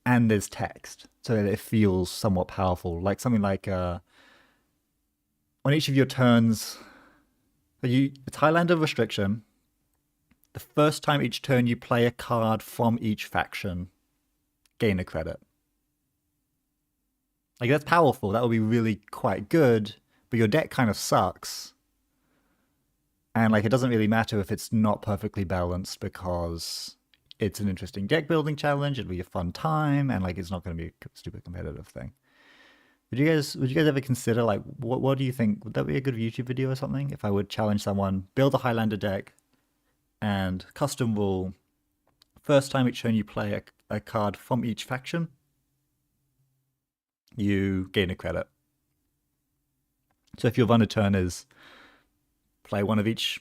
and there's text, so that it feels somewhat powerful, like something like on each of your turns, it's Highlander restriction. The first time each turn you play a card from each faction, gain a credit. Like, that's powerful. That would be really quite good, but your deck kind of sucks. And like, it doesn't really matter if it's not perfectly balanced, because it's an interesting deck building challenge. It'll be a fun time, and like, it's not going to be a stupid competitive thing. Would you guys ever consider, like, what do you think? Would that be a good YouTube video or something? If I would challenge someone, build a Highlander deck and custom rule, first time each turn you play a card from each faction, you gain a credit. So if your run a turn is play one of each,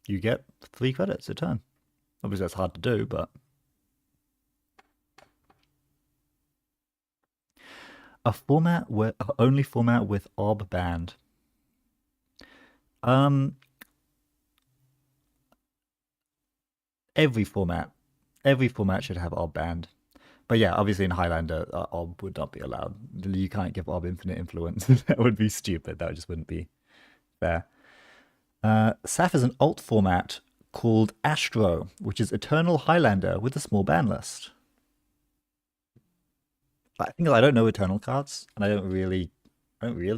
you get 3 credits a turn. Obviously that's hard to do, but only format with OB banned. Every format should have OB banned. But yeah, obviously in Highlander, OB would not be allowed. You can't give OB infinite influence. That would be stupid. That just wouldn't be fair. SAF is an alt format called Astro, which is Eternal Highlander with a small ban list. I think I don't know Eternal cards, and I don't really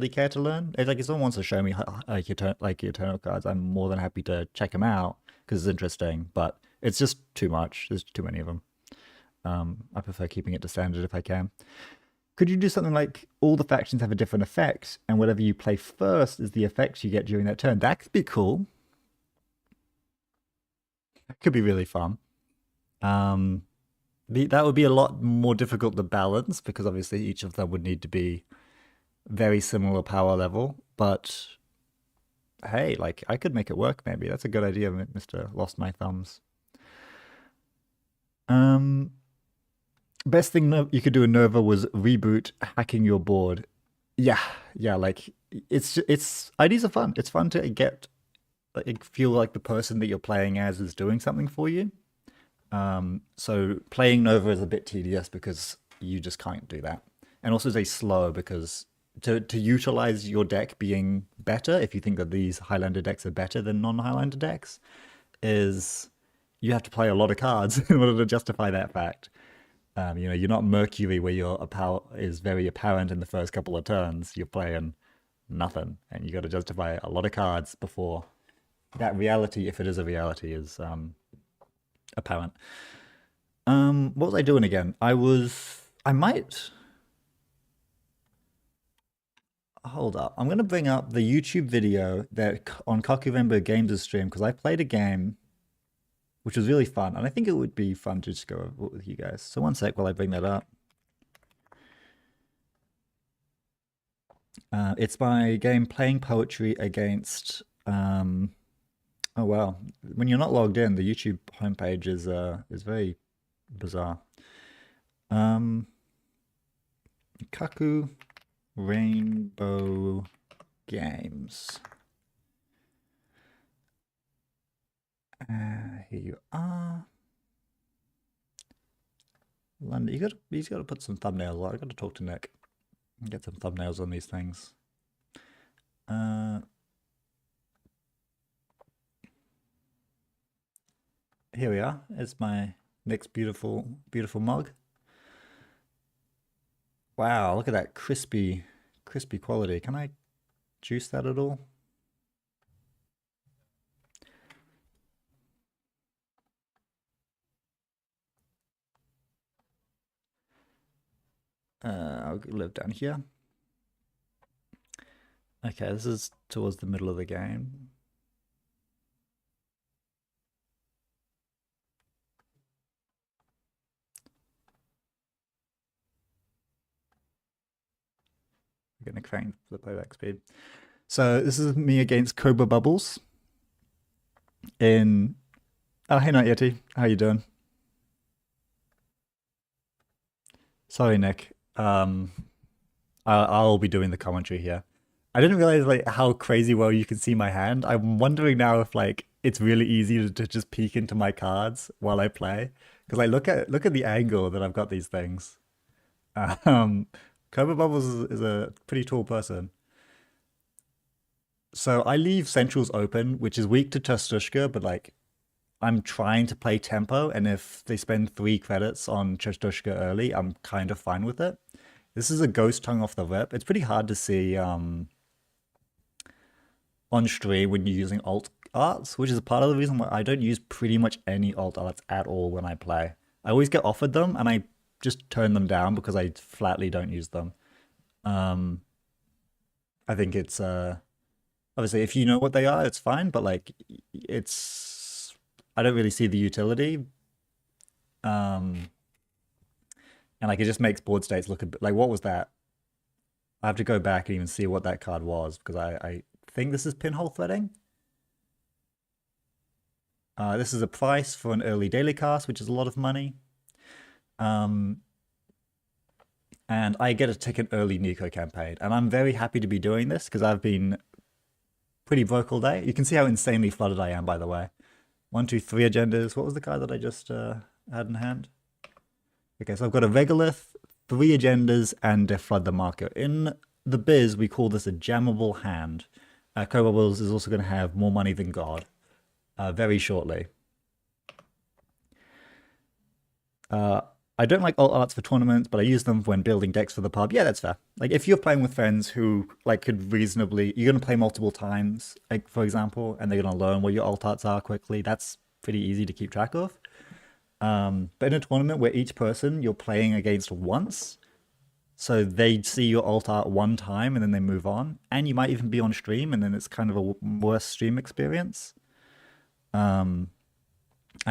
care to learn. If someone wants to show me like Eternal cards, I'm more than happy to check them out because it's interesting. But it's just too much. There's too many of them. I prefer keeping it to standard if I can. Could you do something like all the factions have a different effect, and whatever you play first is the effects you get during that turn? That could be cool. That could be really fun. That would be a lot more difficult to balance, because obviously each of them would need to be very similar power level, but hey, like I could make it work maybe. That's a good idea, Mr. Lost My Thumbs. Um, Best thing you could do in Nova was reboot hacking your board. Yeah, yeah, like it's IDs are fun. It's fun to get like feel like the person that you're playing as is doing something for you. So playing Nova is a bit tedious because you just can't do that. And also very slow because to utilize your deck being better, if you think that these Highlander decks are better than non-Highlander decks, is you have to play a lot of cards in order to justify that fact. You're not Mercury where your power is very apparent in the first couple of turns. You're playing nothing, and you got to justify a lot of cards before that reality, if it is a reality, is apparent. What was I doing again? I might hold up. I'm gonna bring up the YouTube video that on Kaku Rainbow Games' stream because I played a game which was really fun, and I think it would be fun to just go over it with you guys. So one sec while I bring that up. It's my game playing poetry against. Oh wow! When you're not logged in, the YouTube homepage is very bizarre. Kaku Rainbow Games. Here you are. London, he's got to put some thumbnails. I got to talk to Nick and get some thumbnails on these things. Here we are. It's my Nick's beautiful, beautiful mug. Wow, look at that crispy quality. Can I juice that at all? I'll live down here. Okay, this is towards the middle of the game. We're gonna crank the playback speed. So this is me against Cobra Bubbles. Oh hey Night Yeti, how you doing? Sorry Nick. I'll be doing the commentary here. I didn't realize like how crazy well you can see my hand. I'm wondering now if like it's really easy to just peek into my cards while I play. Because like look at the angle that I've got these things. Um, Cobra Bubbles is a pretty tall person. So I leave centrals open, which is weak to Testushka, but like I'm trying to play tempo, and if they spend 3 credits on Testushka early, I'm kind of fine with it. This is a ghost tongue off the rip. It's pretty hard to see on stream when you're using alt arts, which is part of the reason why I don't use pretty much any alt arts at all when I play. I always get offered them, and I just turn them down because I flatly don't use them. Um, I think it's obviously if you know what they are, it's fine, but like it's I don't really see the utility. Um, and like it just makes board states look a bit like what was that? I have to go back and even see what that card was because I think this is pinhole threading. This is a price for an early daily cast, which is a lot of money. And I get to take an early Nico campaign. And I'm very happy to be doing this because I've been pretty broke all day. You can see how insanely flooded I am, by the way. 1, 2, 3 agendas. What was the card that I just had in hand? Okay, so I've got a Regolith, 3 agendas, and a Flood the Marker. In the biz, we call this a jammable hand. Cobra Wills is also going to have more money than God very shortly. I don't like alt arts for tournaments, but I use them when building decks for the pub. Yeah, that's fair. Like if you're playing with friends who like could reasonably, you're gonna play multiple times, like for example, and they're gonna learn what your alt arts are quickly. That's pretty easy to keep track of. But in a tournament where each person you're playing against once, so they see your alt art one time and then they move on, and you might even be on stream, and then it's kind of a worse stream experience. I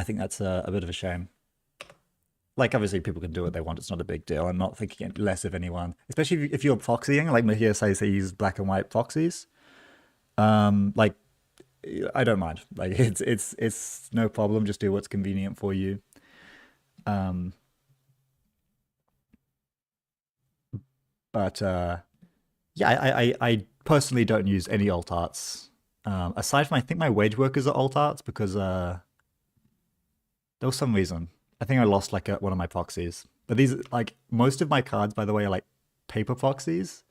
think that's a bit of a shame. like obviously people can do what they want. It's not a big deal. I'm not thinking less of anyone, especially if you're proxying. Like Mahir says, he uses black and white proxies. Like I don't mind. Like it's no problem. Just do what's convenient for you. Um, but yeah, I personally don't use any alt arts. Aside from I think my wage workers are alt arts because there was some reason. I think I lost like one of my proxies. But these like most of my cards, by the way, are like paper proxies.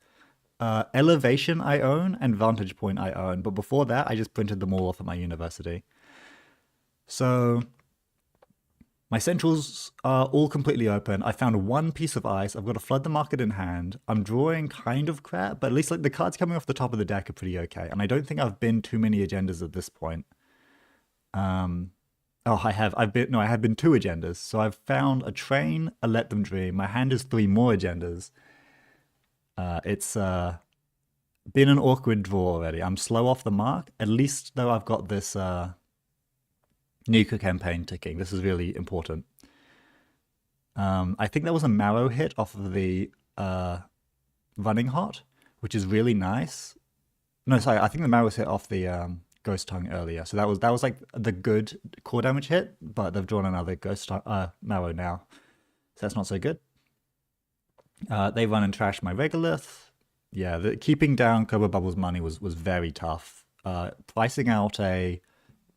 Elevation I own and Vantage Point I own, but before that I just printed them all off at my university. So my centrals are all completely open. I found one piece of ice. I've got to flood the market in hand. I'm drawing kind of crap, but at least like the cards coming off the top of the deck are pretty okay. And I don't think I've been too many agendas at this point. Oh, I have. I have been two agendas. So I've found a train, a let them dream. My hand is three more agendas. It's been an awkward draw already. I'm slow off the mark. At least though I've got this Nuka campaign ticking. This is really important. I think there was a marrow hit off of the running hot, which is really nice. No, sorry, I think the marrow was hit off the ghost tongue earlier. So that was like the good core damage hit, but they've drawn another ghost marrow now. So that's not so good. They run and trash my regolith. Yeah, keeping down Cobra Bubble's money was very tough. Pricing out a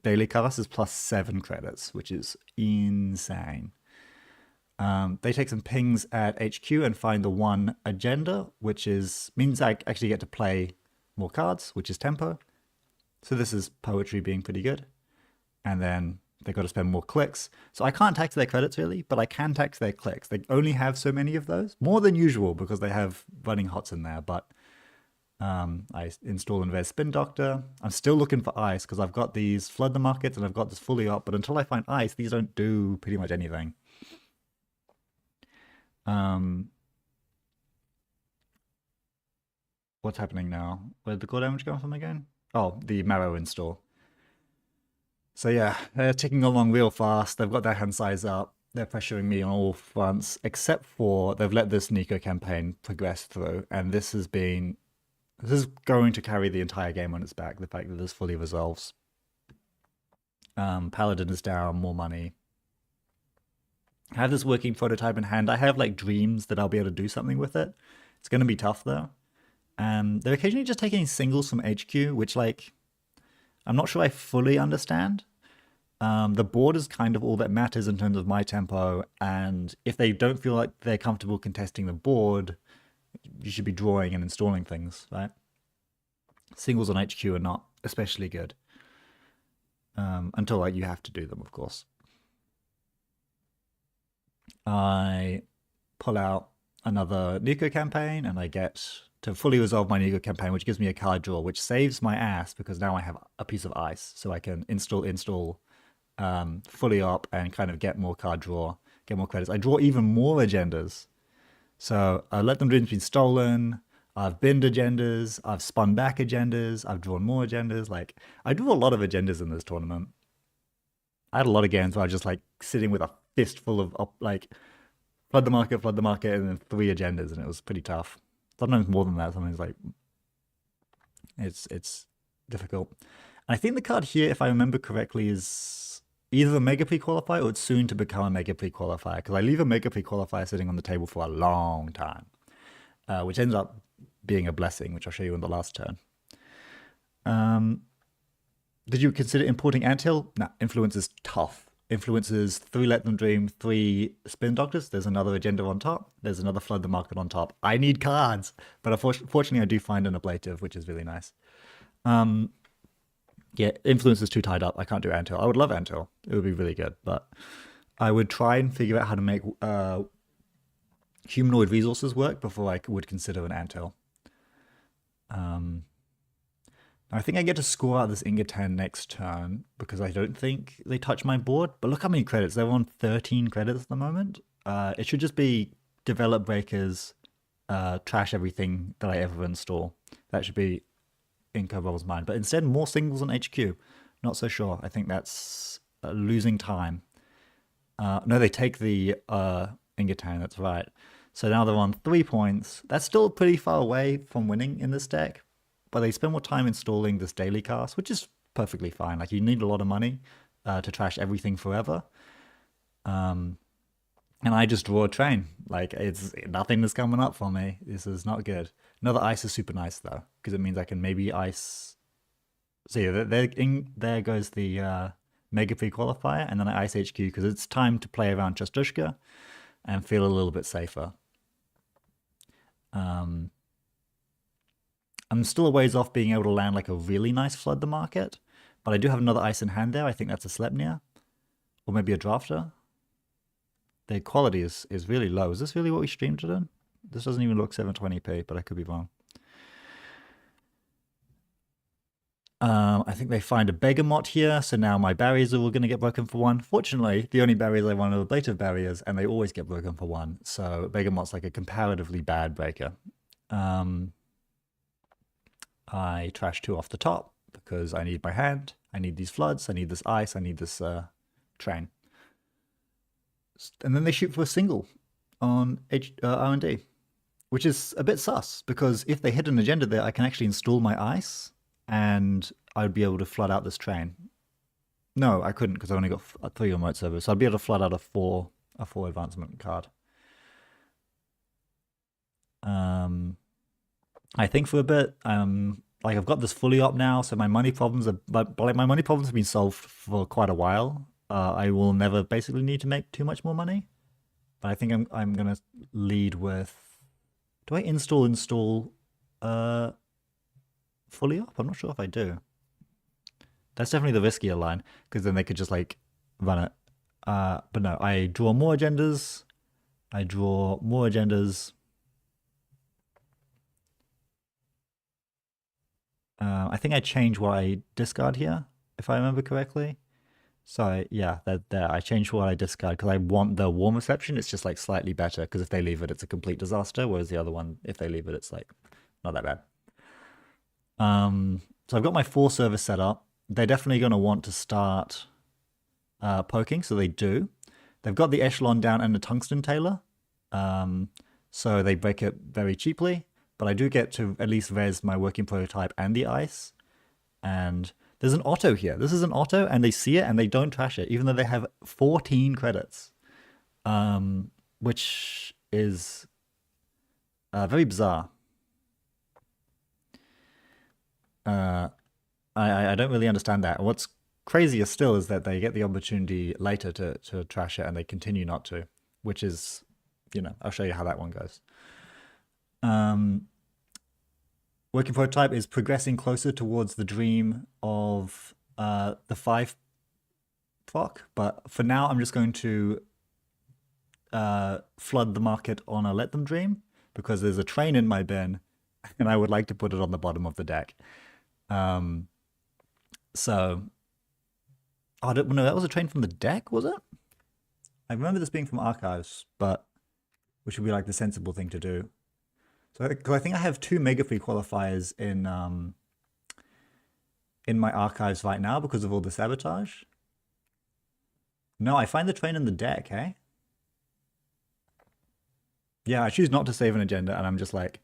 daily cast is +7 credits, which is insane. They take some pings at HQ and find the one agenda, which means I actually get to play more cards, which is tempo. So this is poetry being pretty good. And then they got to spend more clicks. So I can't tax their credits really, but I can tax their clicks. They only have so many of those, more than usual because they have running hots in there. But I install Inves Spin Doctor. I'm still looking for ice because I've got these flood the markets and I've got this fully up. But until I find ice, these don't do pretty much anything. What's happening now? Where'd the core damage come from again? Oh, the marrow install. So yeah, they're ticking along real fast. They've got their hand size up. They're pressuring me on all fronts, except for they've let this Nico campaign progress through, and this is going to carry the entire game on its back. The fact that this fully resolves. Paladin is down, more money. I have this working prototype in hand. I have like dreams that I'll be able to do something with it. It's going to be tough though. They're occasionally just taking singles from HQ, which like I'm not sure I fully understand. The board is kind of all that matters in terms of my tempo, and if they don't feel like they're comfortable contesting the board, you should be drawing and installing things, right? Singles on HQ are not especially good. Until like you have to do them, of course. I pull out another Nico campaign, and I get to fully resolve my Nico campaign, which gives me a card draw, which saves my ass because now I have a piece of ice, so I can install fully up and kind of get more card draw, get more credits. I draw even more agendas. So Let Them Dreams been stolen. I've binned agendas. I've spun back agendas. I've drawn more agendas. Like I do a lot of agendas in this tournament. I had a lot of games where I was just like sitting with a fistful of like flood the market, and then 3 agendas, and it was pretty tough. Sometimes more than that. Sometimes like it's difficult. And I think the card here, if I remember correctly, is either a Mega Pre-Qualifier or it's soon to become a Mega Pre-Qualifier, because I leave a Mega Pre-Qualifier sitting on the table for a long time, which ends up being a blessing, which I'll show you in the last turn. Did you consider importing Anthill? No, Influence is tough. Influences 3 Let Them Dream, 3 Spin Doctors. There's another agenda on top. There's another Flood the Market on top. I need cards, but unfortunately I do find an ablative, which is really nice. Yeah, Influence is too tied up. I can't do Anthill. I would love Anthill. It would be really good, but I would try and figure out how to make humanoid resources work before I would consider an Anthill. I think I get to score out this Ingatan next turn because I don't think they touch my board. But look how many credits. They're on 13 credits at the moment. It should just be develop breakers, trash everything that I ever install. That should be in Cobal's mind. But instead, more singles on HQ. Not so sure. I think that's losing time. No, they take the Ingot Town, that's right. So now they're on 3 points. That's still pretty far away from winning in this deck, but they spend more time installing this daily cast, which is perfectly fine. Like, you need a lot of money to trash everything forever. And I just draw a train. Like, it's nothing is coming up for me. This is not good. Another ice is super nice though, because it means I can maybe ice. So yeah, there goes the Mega pre-qualifier, and then I ice HQ because it's time to play around Chastushka and feel a little bit safer. I'm still a ways off being able to land like a really nice Flood the Market, but I do have another ice in hand there. I think that's a Sleipnir, or maybe a Drafter. The quality is really low. Is this really what we streamed it in? This doesn't even look 720p, but I could be wrong. I think they find a Begamot here, so now my barriers are all going to get broken for 1. Fortunately, the only barriers I want are ablative barriers, and they always get broken for 1, so Begamot's like a comparatively bad breaker. I trash 2 off the top, because I need my hand, I need these floods, I need this ice, I need this train. And then they shoot for a single on R&D, which is a bit sus, because if they hit an agenda there, I can actually install my ice, and I'd be able to flood out this train. No, I couldn't, because I only got 3 remote servers, so I'd be able to flood out a 4 advancement card. I think for a bit, like, I've got this fully up now, so my money problems are, but like, my money problems have been solved for quite a while. I will never basically need to make too much more money, but I think I'm gonna lead with. Do I install fully up? I'm not sure if I do. That's definitely the riskier line, because then they could just like run it. But no, I draw more agendas. I draw more agendas. I think I change what I discard here, if I remember correctly. So yeah, there I changed what I discard because I want the warm reception. It's just like slightly better, because if they leave it, it's a complete disaster. Whereas the other one, if they leave it, it's like not that bad. So I've got my 4 servers set up. They're definitely going to want to start poking, so they do. They've got the Echelon down and the Tungsten Tailor, so they break it very cheaply. But I do get to at least res my working prototype and the ice. And there's an auto here. This is an auto, and they see it and they don't trash it, even though they have 14 credits, which is very bizarre. I don't really understand that. What's crazier still is that they get the opportunity later to trash it, and they continue not to, which is, I'll show you how that one goes. Working prototype is progressing closer towards the dream of the 5 proc, but for now I'm just going to flood the market on a let them dream, because there's a train in my bin and I would like to put it on the bottom of the deck. So, oh, no, that was a train from the deck, was it? I remember this being from archives, but which would be like the sensible thing to do. So, because I think I have 2 mega free qualifiers in my archives right now because of all the sabotage. No, I find the train in the deck, hey? Yeah, I choose not to save an agenda, and I'm just like,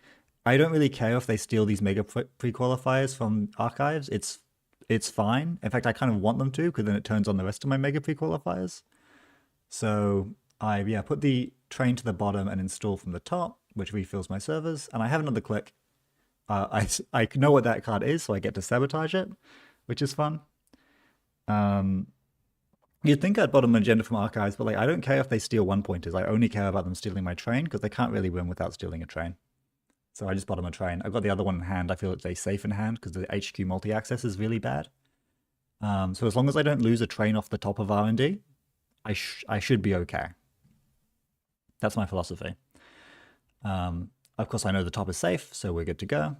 I don't really care if they steal these mega pre-qualifiers from archives. It's fine. In fact, I kind of want them to, because then it turns on the rest of my mega pre-qualifiers. So I put the train to the bottom and install from the top, which refills my servers. And I have another click. I know what that card is, so I get to sabotage it, which is fun. You'd think I'd bottom an agenda from archives, but like, I don't care if they steal 1-pointers. I only care about them stealing my train, because they can't really win without stealing a train. So I just bottom a train. I've got the other one in hand. I feel it's a safe in hand because the HQ multi-access is really bad. So as long as I don't lose a train off the top of R&D, I should be okay. That's my philosophy. Of course, I know the top is safe, so we're good to go.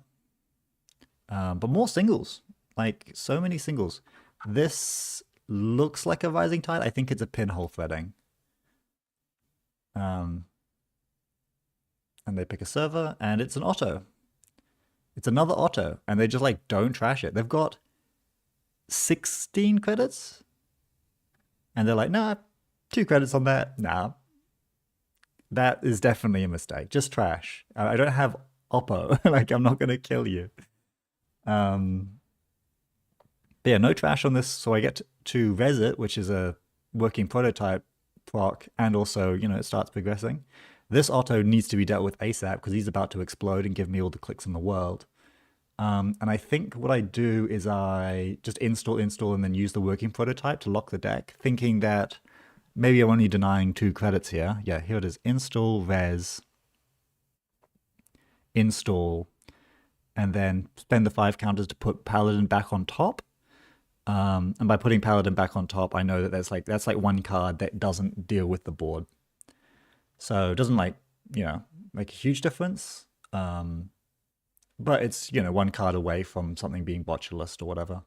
But more singles. Like, so many singles. This looks like a rising tide. I think it's a pinhole threading. And they pick a server, and it's an auto. It's another auto, and they just like don't trash it. They've got 16 credits, and they're like, nah, 2 credits on that? Nah. That is definitely a mistake. Just trash. I don't have Oppo. Like, I'm not going to kill you. But yeah, no trash on this. So I get to res it, which is a working prototype proc, and also, it starts progressing. This auto needs to be dealt with ASAP because he's about to explode and give me all the clicks in the world. And I think what I do is I just install, and then use the working prototype to lock the deck, thinking that maybe I'm only denying 2 credits here. Yeah, here it is. Install, res, install, and then spend the 5 counters to put Paladin back on top. And by putting Paladin back on top, I know that that's like 1 card that doesn't deal with the board. So it doesn't make a huge difference. But it's, 1 card away from something being botulist or whatever.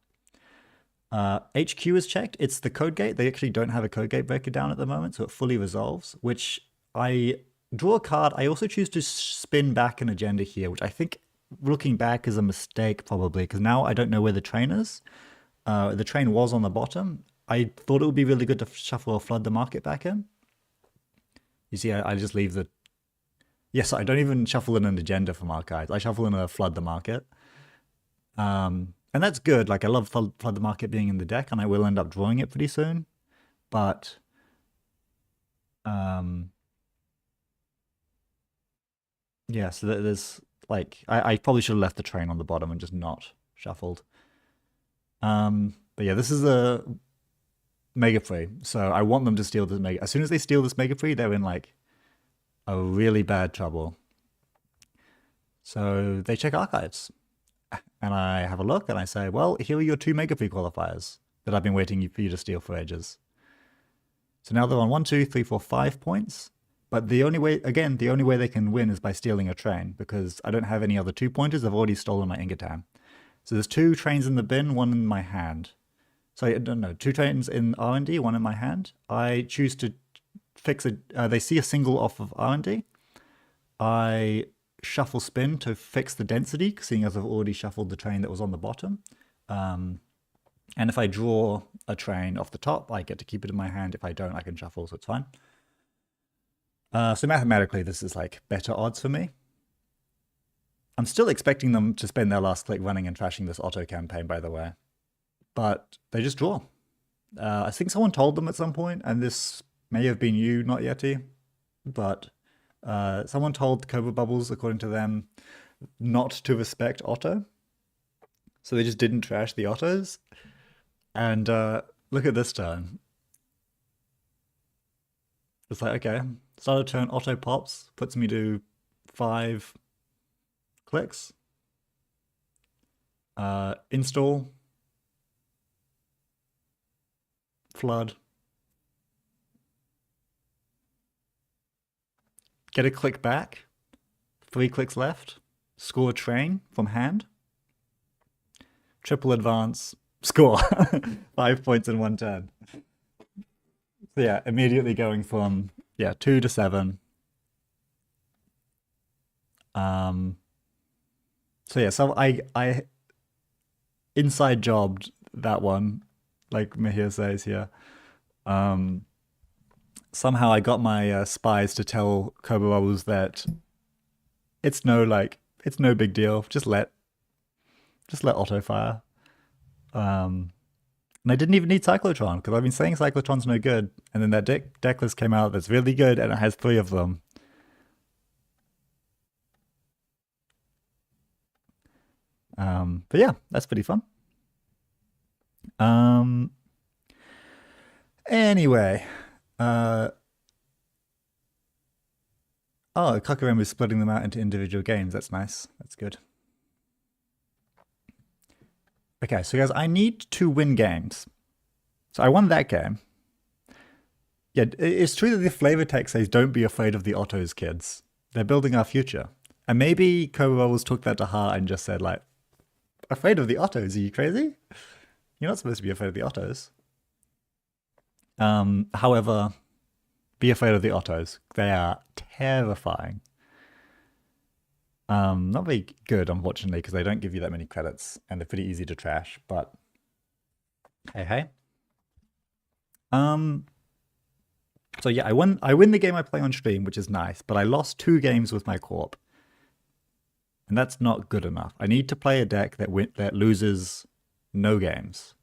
HQ is checked. It's the code gate. They actually don't have a code gate breaker down at the moment, so it fully resolves, which I draw a card. I also choose to spin back an agenda here, which I think, looking back, is a mistake probably, because now I don't know where the train is. The train was on the bottom. I thought it would be really good to shuffle or flood the market back in. You see, I just leave the... Yes, I don't even shuffle in an agenda from archives. I shuffle in a flood the market. And that's good. Like, I love flood the market being in the deck, and I will end up drawing it pretty soon. But... yeah, so there's... Like, I probably should have left the train on the bottom and just not shuffled. But yeah, this is a Mega Free, so I want them to steal this Mega. As soon as they steal this Mega Free, they're in like a really bad trouble. So they check archives, and I have a look, and I say, well, here are your 2 Mega Free qualifiers that I've been waiting for you to steal for ages. So now they're on 1, 2, 3, 4, 5 points. But the only way they can win is by stealing a train, because I don't have any other 2 pointers. I've already stolen my Ingatam. So there's 2 trains in the bin, 1 in my hand. So I don't know, 2 trains in R&D, 1 in my hand. I choose to fix they see a single off of R&D. I shuffle spin to fix the density, seeing as I've already shuffled the train that was on the bottom. And if I draw a train off the top, I get to keep it in my hand. If I don't, I can shuffle, so it's fine. So mathematically, this is like better odds for me. I'm still expecting them to spend their last click running and trashing this auto campaign, by the way. But they just draw. I think someone told them at some point, and this may have been you, not Yeti, but someone told Cobra Bubbles, according to them, not to respect Otto. So they just didn't trash the Ottos. And look at this turn. It's like, okay, start of turn, Otto pops, puts me to 5 clicks. Install. Flood. Get a click back. 3 clicks left. Score a train from hand. Triple advance. Score. 5 points in 1 turn. So yeah, immediately going from 2 to 7. So yeah, so I inside jobbed that one, like Mahir says here. Somehow I got my spies to tell Cobra Bubbles that it's no big deal. Just let auto fire. And I didn't even need Cyclotron, because I've been saying Cyclotron's no good, and then that deck list came out that's really good, and it has 3 of them. But yeah, that's pretty fun. Anyway, oh, Kakarem is splitting them out into individual games. That's nice. That's good. Okay, so guys, I need to win games. So I won that game. Yeah, it's true that the flavor text says, don't be afraid of the Ottos, kids. They're building our future. And maybe Cobra Bubbles took that to heart and just said, like, afraid of the Ottos? Are you crazy? You're not supposed to be afraid of the Ottos. However, be afraid of the Ottos. They are terrifying. Not very good, unfortunately, because they don't give you that many credits, and they're pretty easy to trash, but hey. So yeah, I win the game I play on stream, which is nice, but I lost 2 games with my corp. And that's not good enough. I need to play a deck that loses no games.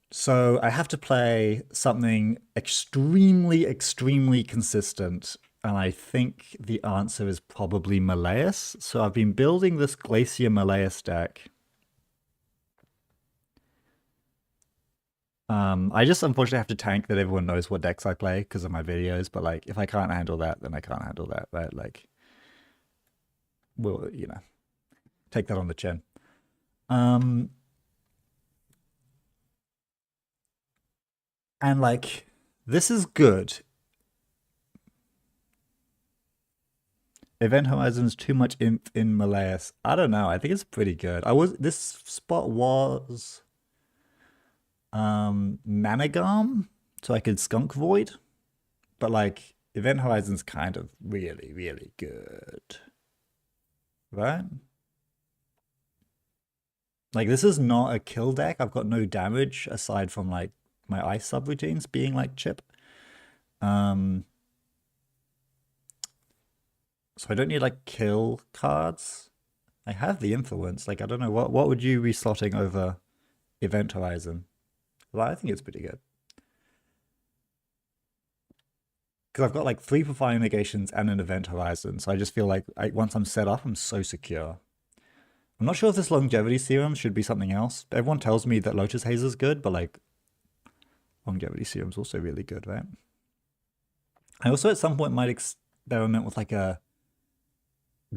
So I have to play something extremely, extremely consistent. And I think the answer is probably Malleus. So I've been building this Glacier Malleus deck. I just unfortunately have to tank that everyone knows what decks I play because of my videos. But like, if I can't handle that, then I can't handle that, right? Like, we'll, take that on the chin. And like, this is good. Event Horizon's too much imp in Malleus. I don't know. I think it's pretty good. This spot was Managam, so I could Skunk Void. But like, Event Horizon's kind of really, really good. Right? Like, this is not a kill deck. I've got no damage aside from like my ice subroutines being like chip. So I don't need like kill cards. I have the influence. Like, I don't know, what would you be slotting over Event Horizon? Well, I think it's pretty good. Because I've got like 3 Profile Negations and an Event Horizon, so I just feel like once I'm set up, I'm so secure. I'm not sure if this Longevity Serum should be something else. Everyone tells me that Lotus Haze is good, but like, Longevity Serum's also really good, right? I also at some point might experiment with like a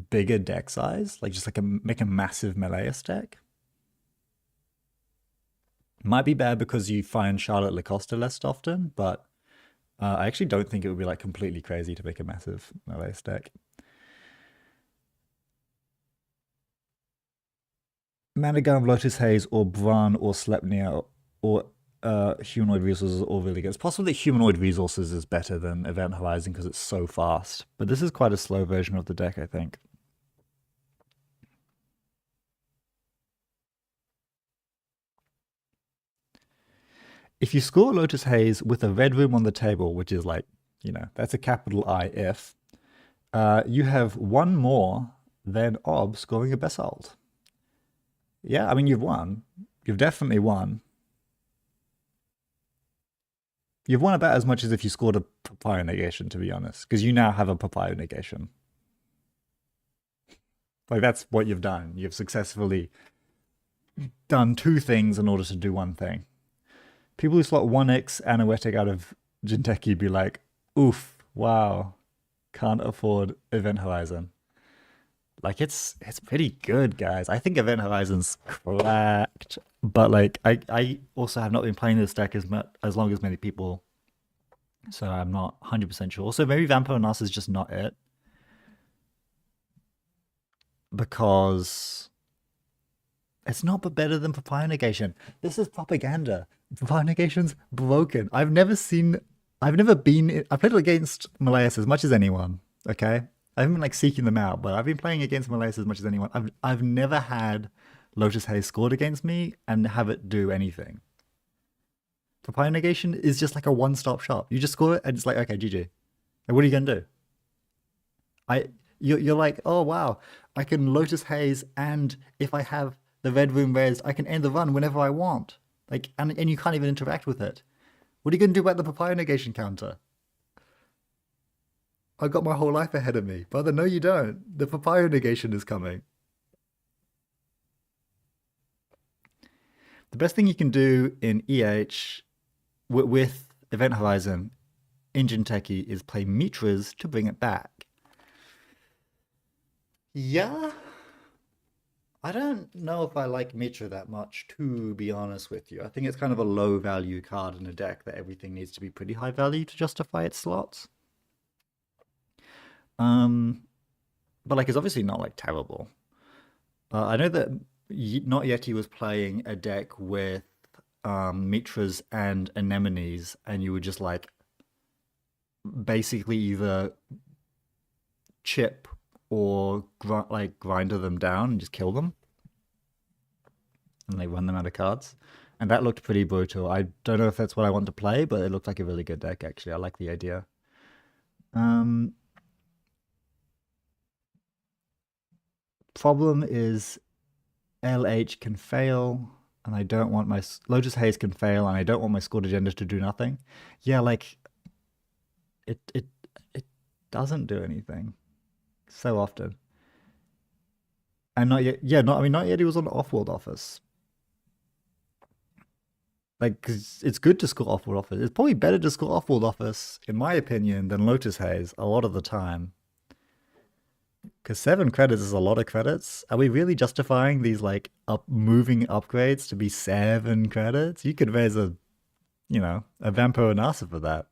bigger deck size, like just like make a massive Malleus deck. Might be bad because you find Charlotte Lacosta less often, but I actually don't think it would be like completely crazy to make a massive Malleus deck. Managam, Lotus Haze, or Bran, or Sleipnir, or Humanoid Resources are all really good. It's possible that Humanoid Resources is better than Event Horizon because it's so fast, but this is quite a slow version of the deck, I think. If you score Lotus Haze with a red room on the table, which is like, that's a capital I if, you have 1 more than Ob scoring a Basalt. Yeah, I mean, you've won. You've definitely won. You've won about as much as if you scored a Papaya Negation, to be honest, because you now have a Papaya Negation. Like, that's what you've done. You've successfully done 2 things in order to do 1 thing. People who slot 1x Anoetic out of Jinteki be like, oof, wow, can't afford Event Horizon. Like, it's pretty good, guys. I think Event Horizon's cracked, but like, I also have not been playing this deck as long as many people, so I'm not 100% sure. Also, maybe Vampire Nas is just not it, because it's not but better than Papaya Negation. This is propaganda. Papaya Negation's broken. I've played against Malleus as much as anyone, okay? I haven't been like seeking them out, but I've been playing against Malleus as much as anyone. I've never had Lotus Haze scored against me and have it do anything. Papaya Negation is just like a one-stop shop. You just score it and it's like, okay, GG. And what are you gonna do? You're like, oh wow, I can Lotus Haze, and if I have the red room raised, I can end the run whenever I want. Like, and you can't even interact with it. What are you gonna do about the Papaya Negation counter? I've got my whole life ahead of me. Brother, no you don't. The Papaya Negation is coming. The best thing you can do in EH with Event Horizon in Jinteki is play Mitras to bring it back. Yeah, I don't know if I like Mitra that much, to be honest with you. I think it's kind of a low value card in a deck that everything needs to be pretty high value to justify its slots. But like, it's obviously not like terrible. I know that Not Yeti was playing a deck with Mitras and Anemones, and you would just like basically either chip or grinder them down and just kill them, and they run them out of cards. And that looked pretty brutal. I don't know if that's what I want to play, but it looked like a really good deck, actually. I like the idea. Um, Problem is LH can fail, and I don't want my Lotus Haze can fail, and I don't want my scored agenda to do nothing. Yeah, like it doesn't do anything so often. And not yet. Yeah, not. I mean, not yet. He was on the off-world office. Like, 'cause it's good to score off-world office. It's probably better to score off-world office, in my opinion, than Lotus Haze a lot of the time. Because 7 credits is a lot of credits. Are we really justifying these like moving upgrades to be 7 credits? You could raise a Vampiro Nasa for that.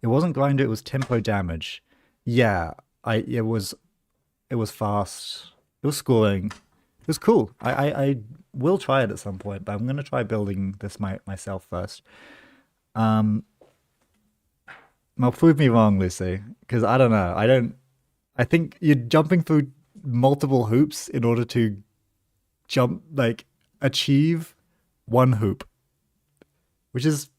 It wasn't grinder, it was tempo damage. Yeah, it was fast. It was scoring. It was cool. I will try it at some point, but I'm gonna try building this myself first. Um, Now prove me wrong, Lucy, because I don't know. I think you're jumping through multiple hoops in order to achieve one hoop, which is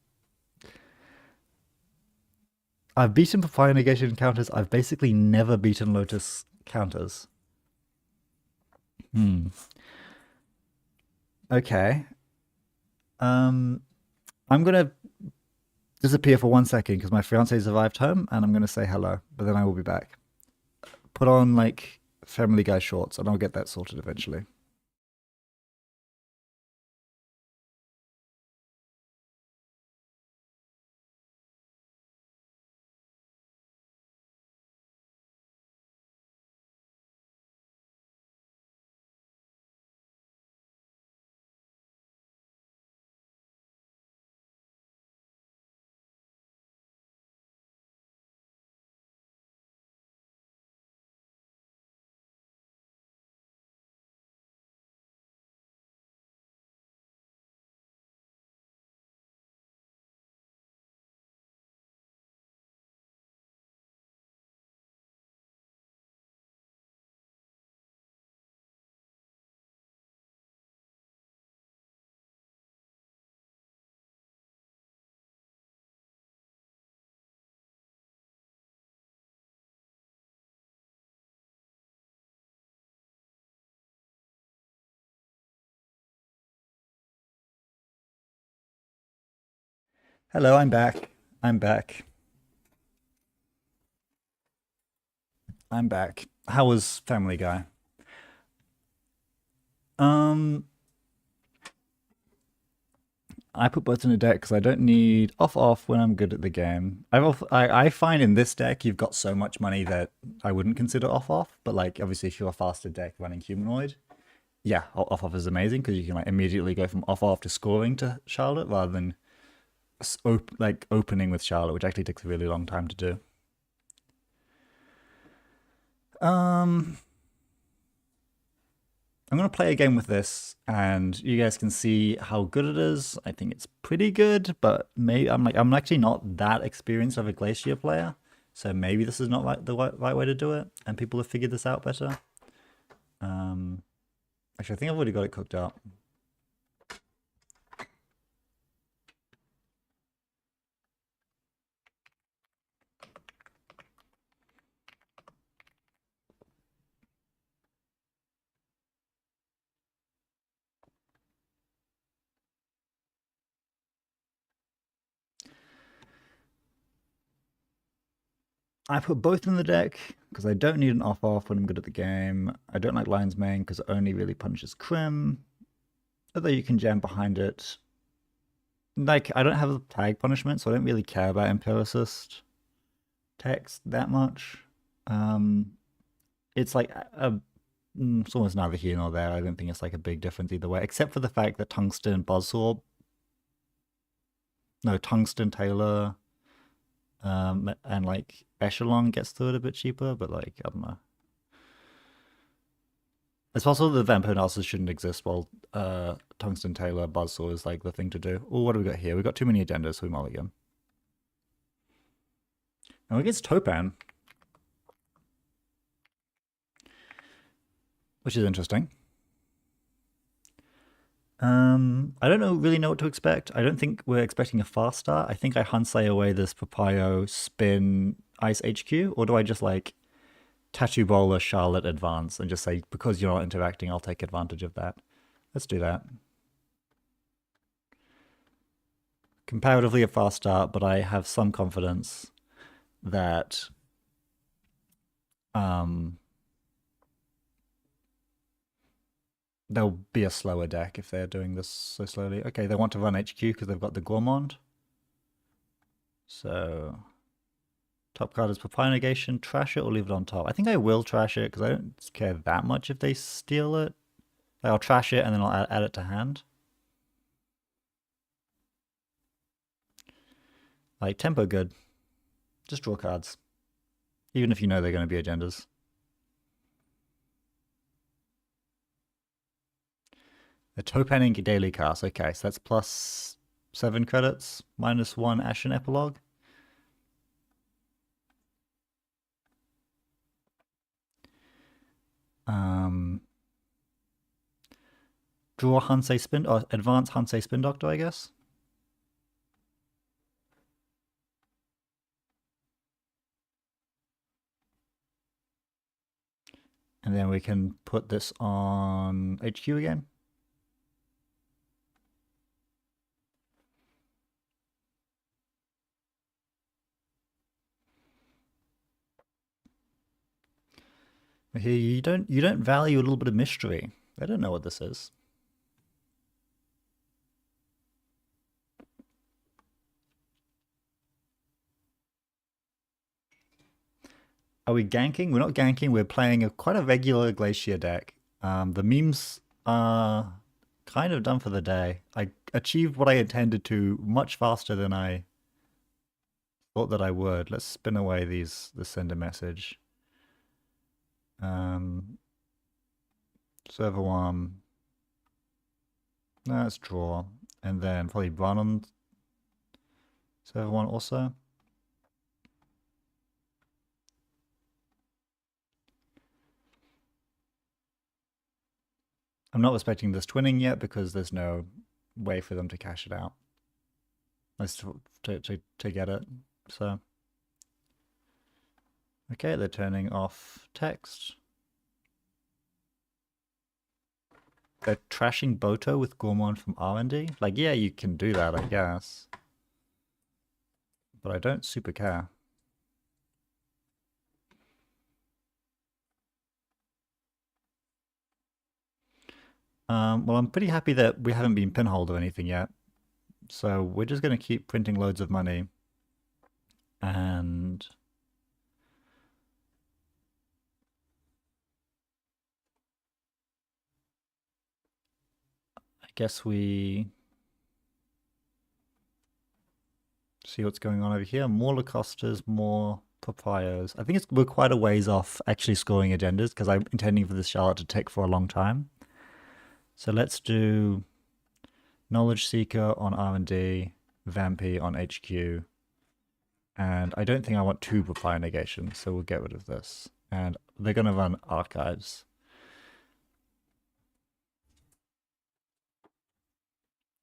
I've beaten fire negation counters. I've basically never beaten Lotus counters. Hmm. Okay. Um, I'm gonna disappear for 1 second because my fiance's arrived home, and I'm gonna say hello, but then I will be back. Put on like Family Guy shorts, and I'll get that sorted eventually. Hello, I'm back. I'm back. I'm back. How was Family Guy? Um, I put both in a deck because I don't need off when I'm good at the game. I find in this deck you've got so much money that I wouldn't consider off, but like obviously if you're a faster deck running humanoid, yeah, off is amazing because you can like immediately go from off to scoring to Charlotte rather than opening with Charlotte, which actually takes a really long time to do. Um, I'm gonna play a game with this, and you guys can see how good it is. I think it's pretty good, but maybe I'm actually not that experienced of a Glacier player, so maybe this is not the right way to do it, and people have figured this out better. Actually, I think I've already got it cooked up. I put both in the deck because I don't need an off when I'm good at the game. I don't like Lion's Mane because it only really punishes Crim, although you can jam behind it. Like, I don't have a tag punishment, so I don't really care about Empiricist text that much. It's like it's almost neither here nor there. I don't think it's like a big difference either way, except for the fact that Tungsten Taylor, and like Echelon gets through it a bit cheaper, but like I don't know. It's possible the Vampire Analysis shouldn't exist while Tungsten Taylor Buzzsaw is like the thing to do. Oh, what do we got here? We got too many agendas, so we mulligan. And we get Topan, which is interesting. I don't really know what to expect. I don't think we're expecting a fast start. I think I Hansei away this Papio spin Ice HQ, or do I just like Tattoo Bowler Charlotte advance and just say, because you're not interacting, I'll take advantage of that. Let's do that. Comparatively a fast start, but I have some confidence that there'll be a slower deck if they're doing this so slowly. Okay, they want to run HQ because they've got the Gourmand. So top card is Papaya Negation. Trash it or leave it on top. I think I will trash it because I don't care that much if they steal it. Like, I'll trash it and then I'll add it to hand. Like, tempo good. Just draw cards. Even if you know they're going to be agendas. The Topan Ink daily cast. Okay, so that's plus 7 credits, -1 Ashen Epilogue. Draw Hansei Spin, or advance Hansei Spin Doctor, I guess. And then we can put this on HQ again. Here you don't value a little bit of mystery. I don't know what this is. Are we ganking? We're not ganking. We're playing quite a regular Glacier deck. The memes are kind of done for the day. I achieved what I intended to much faster than I thought that I would. Let's spin away the send a message. Server 1. Let's draw. And then probably run on server 1 also. I'm not respecting this twinning yet because there's no way for them to cash it out. Let's to get it. So okay, they're turning off text. They're trashing Boto with Gourmand from R&D? Like, yeah, you can do that, I guess. But I don't super care. Well, I'm pretty happy that we haven't been pinholed or anything yet. So we're just going to keep printing loads of money. And I guess we see what's going on over here. More Lacostas, more Papayas. I think we're quite a ways off actually scoring agendas because I'm intending for this Charlotte to take for a long time. So let's do Knowledge Seeker on R&D, Vampy on HQ. And I don't think I want 2 Papaya Negations, so we'll get rid of this. And they're going to run Archives.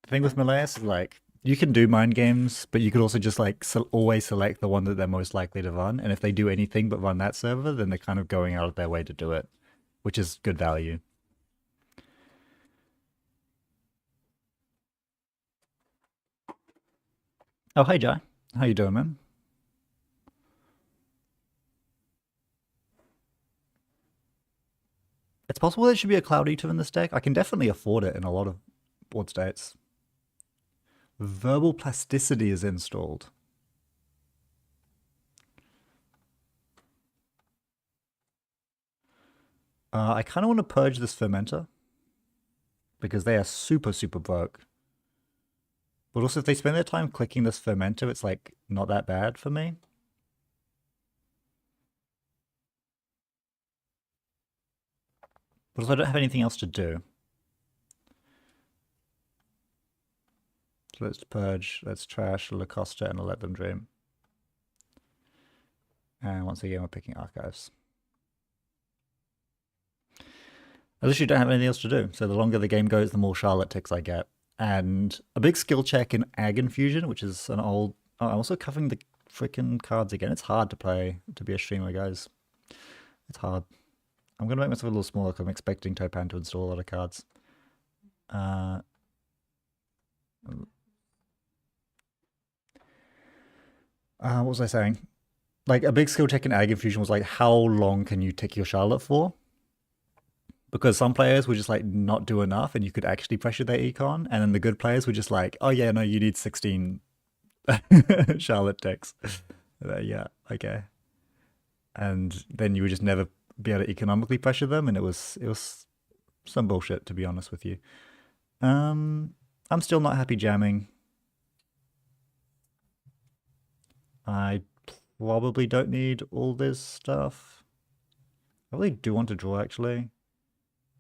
The thing with Malaise is like, you can do mind games, but you could also just like always select the one that they're most likely to run. And if they do anything but run that server, then they're kind of going out of their way to do it, which is good value. Oh, hey, Jai. How you doing, man? It's possible there should be a Cloud Eater in this deck. I can definitely afford it in a lot of board states. Verbal Plasticity is installed. I kind of want to purge this Fermenter because they are super, super broke. But also, if they spend their time clicking this Fermenter, it's like not that bad for me. But also, I don't have anything else to do. So let's purge, let's trash Lacosta and let them dream. And once again, we're picking archives. I literally don't have anything else to do. So the longer the game goes, the more Charlotte ticks I get. And a big skill check in Ag Infusion, which is an old... Oh, I'm also covering the freaking cards again. It's hard to play, to be a streamer, guys. It's hard. I'm going to make myself a little smaller because I'm expecting Topan to install a lot of cards. What was I saying? Like, a big skill check in Ag Infusion was like, how long can you tick your Charlotte for? Because some players would just like not do enough and you could actually pressure their econ. And then the good players were just like, oh yeah, no, you need 16 Charlotte ticks. Yeah, okay. And then you would just never be able to economically pressure them, and it was some bullshit, to be honest with you. I'm still not happy jamming. I probably don't need all this stuff. I really do want to draw, actually.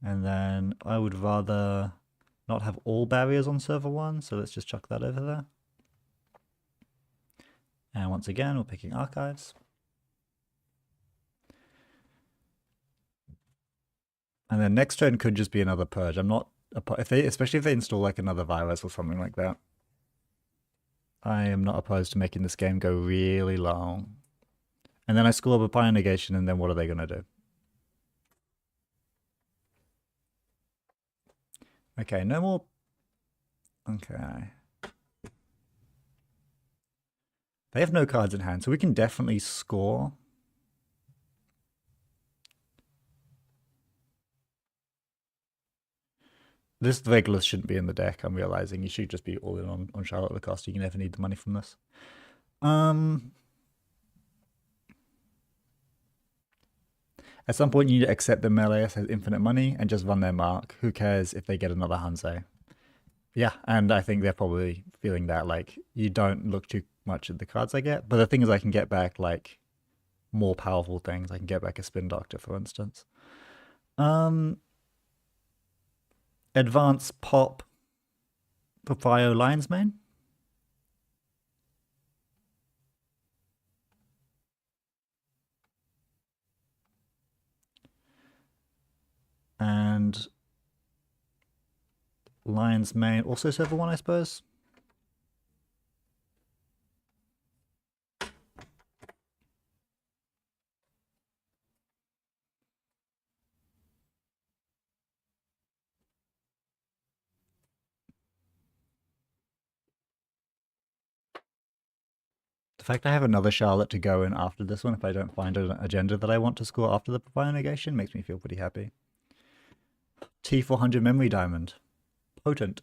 And then I would rather not have all barriers on server 1, so let's just chuck that over there. And once again, we're picking archives. And then next turn could just be another purge. I'm not, especially if they install like another virus or something like that. I am not opposed to making this game go really long. And then I school up a Pioneer Negation, and then what are they going to do? Okay, no more... Okay. They have no cards in hand, so we can definitely score. This Regulus shouldn't be in the deck, I'm realizing. You should just be all in on Charlotte Lacoste. You can never need the money from this. At some point, you need to accept that Meleus has infinite money and just run their mark. Who cares if they get another Hanse? Yeah, and I think they're probably feeling that, like, you don't look too much at the cards I get. But the thing is, I can get back, like, more powerful things. I can get back a Spin Doctor, for instance. Advance Pop Papio Lions main. And Lions main also server 1, I suppose. The fact I have another Charlotte to go in after this one, if I don't find an agenda that I want to score after the Papaya Negation, makes me feel pretty happy. T400 Memory Diamond. Potent.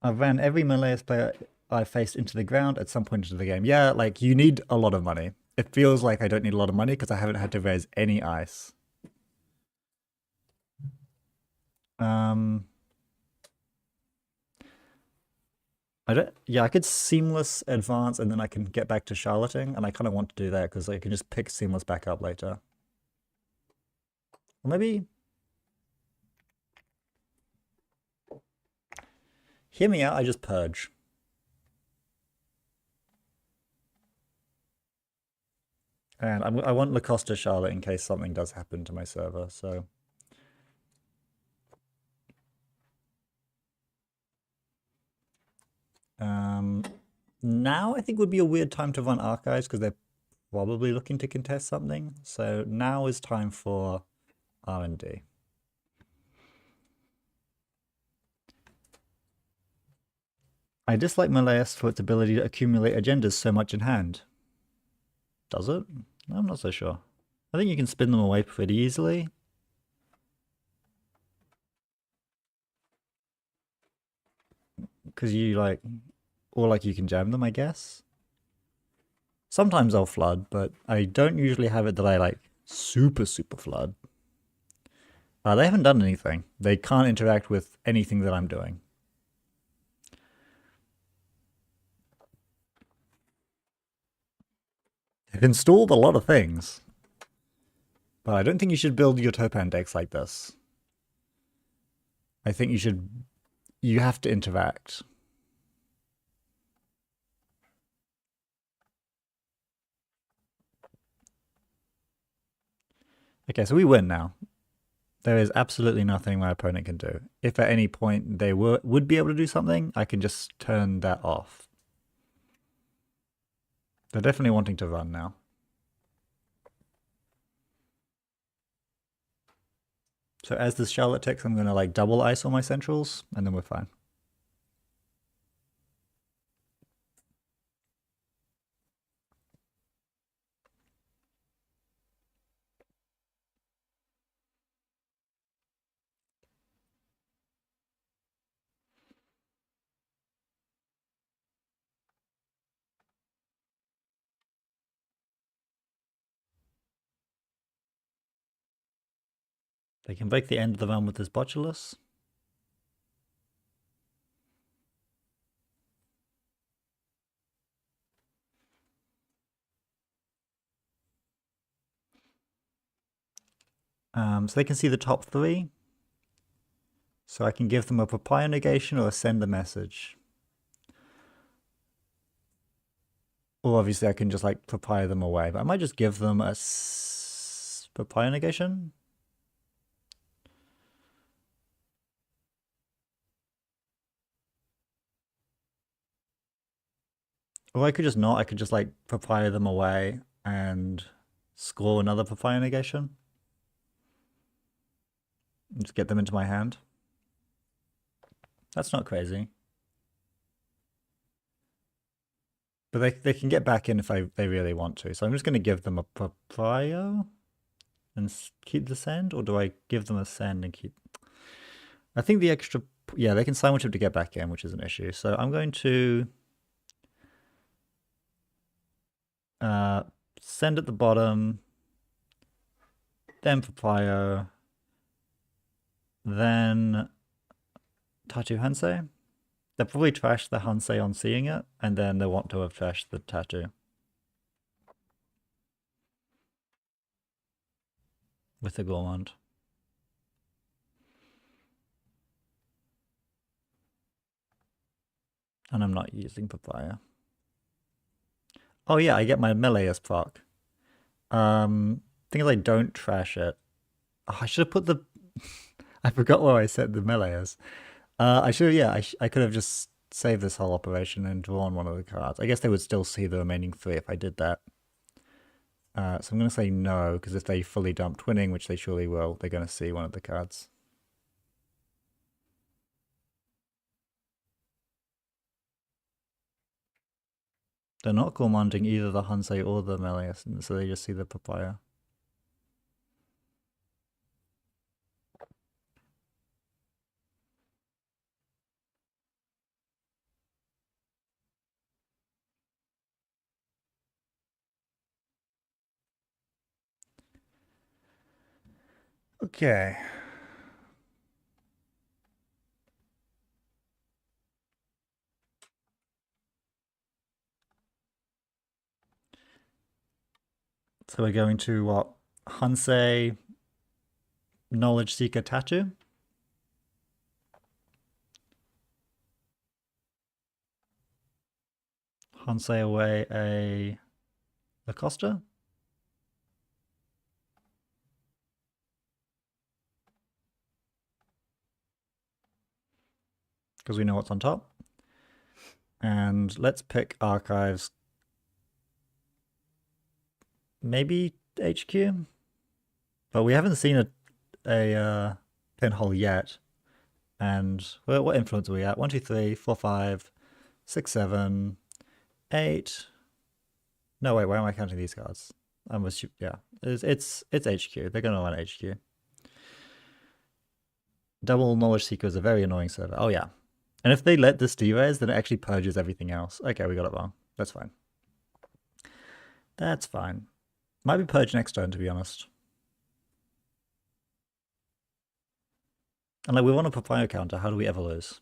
I've ran every Malays player I faced into the ground at some point into the game. Yeah, like, you need a lot of money. It feels like I don't need a lot of money because I haven't had to raise any ice. I could seamless advance and then I can get back to charloting, and I kind of want to do that because I can just pick seamless back up later. Or maybe... Hear me out, I just purge. And I want Lacoste Charlotte in case something does happen to my server, so... Now I think would be a weird time to run archives because they're probably looking to contest something. So now is time for R&D. I dislike Malaeus for its ability to accumulate agendas so much in hand. Does it? I'm not so sure. I think you can spin them away pretty easily. Because you like... Or like you can jam them, I guess. Sometimes I'll flood, but I don't usually have it that I like super flood. They haven't done anything. They can't interact with anything that I'm doing. They've installed a lot of things. But I don't think you should build your Topan decks like this. I think you have to interact. Okay, so we win now. There is absolutely nothing my opponent can do. If at any point they would be able to do something, I can just turn that off. They're definitely wanting to run now. So as this Charlotte ticks, I'm going to like double ice all my centrals, and then we're fine. They can break the end of the run with this Bottomless. So they can see the top three. So I can give them a papaya negation or send a message. Or obviously I can just like papaya them away, but I might just give them a papaya negation. Or I could just not, I could just like papaya them away and score another papaya negation. And just get them into my hand. That's not crazy. But they can get back in if they really want to. So I'm just going to give them a papaya and keep the send, or do I give them a send and keep? I think the extra, yeah, they can sandwich him to get back in, which is an issue. So I'm going to send at the bottom, then papaya, then tattoo Hansei. They'll probably trash the Hansei on seeing it, and then they want to have trashed the tattoo. With the gourmand. And I'm not using papaya. Oh yeah, I get my melee as proc. Thing is I don't trash it. Oh, I should have put the... I forgot where I set the melee as. I should have, yeah, I could have just saved this whole operation and drawn one of the cards. I guess they would still see the remaining three if I did that. So I'm going to say no, because if they fully dump twinning, which they surely will, they're going to see one of the cards. They're not commanding either the Hansei or the melee, so they just see the papaya. Okay. So we're going to what? Hansei, Knowledge Seeker Tattoo. Hansei away a Acosta. Because we know what's on top. And let's pick archives. Maybe HQ? But we haven't seen a pinhole yet. And what influence are we at? 1, 2, 3, 4, 5, 6, 7, 8. No, wait, why am I counting these cards? Yeah, it's HQ. They're going to run HQ. Double Knowledge Seeker is a very annoying server. Oh, yeah. And if they let this deraise, then it actually purges everything else. Okay, we got it wrong. That's fine. That's fine. Might be purged next turn, to be honest. And like, we want a papaya counter. How do we ever lose?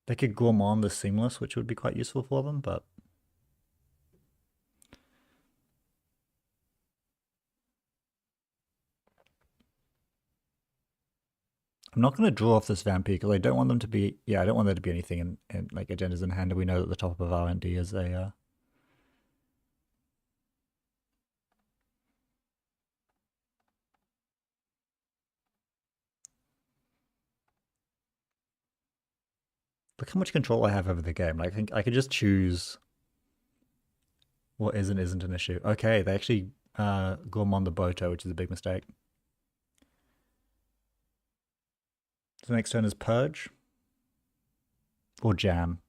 They could gourmand the Seamless, which would be quite useful for them, but... I'm not going to draw off this Vampire because I don't want them to be. Yeah, I don't want there to be anything in like agendas in hand. And we know that the top of R&D is a. Look how much control I have over the game. Like, I think I could just choose what is and isn't an issue. Okay, they actually Gourmand the Boto, which is a big mistake. The next turn is Purge or Jam.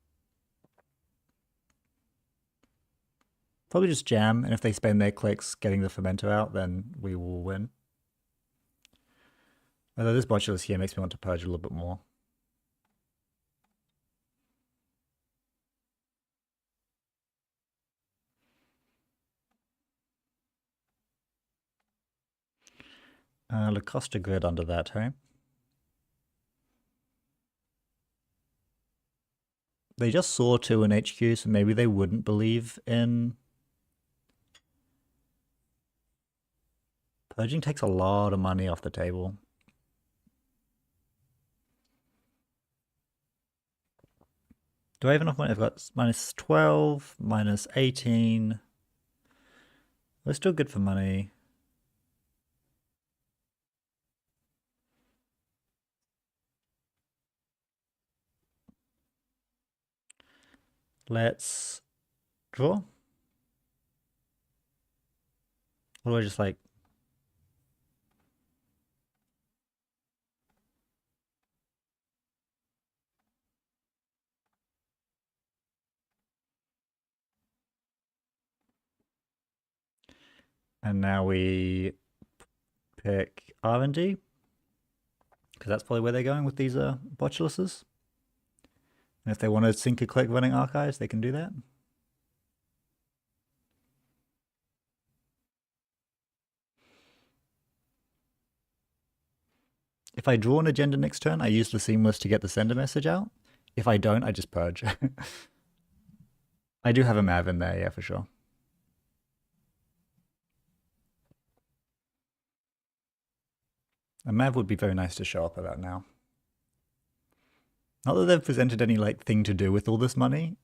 Probably just Jam, and if they spend their clicks getting the Fermenter out, then we will win. Although this Botulus here makes me want to Purge a little bit more. Lacosta Grid under that, hey? They just saw 2 in HQ, so maybe they wouldn't believe in... Purging takes a lot of money off the table. Do I have enough money? I've got minus 12, minus 18. We're still good for money. Let's draw. Or do I just like... And now we pick R&D. Because that's probably where they're going with these Botuluses. And if they want to sync a click running archives, they can do that. If I draw an agenda next turn, I use the Seamless to get the sender message out. If I don't, I just Purge. I do have a Mav in there, yeah, for sure. A Mav would be very nice to show up about now. Not that they've presented any like thing to do with all this money,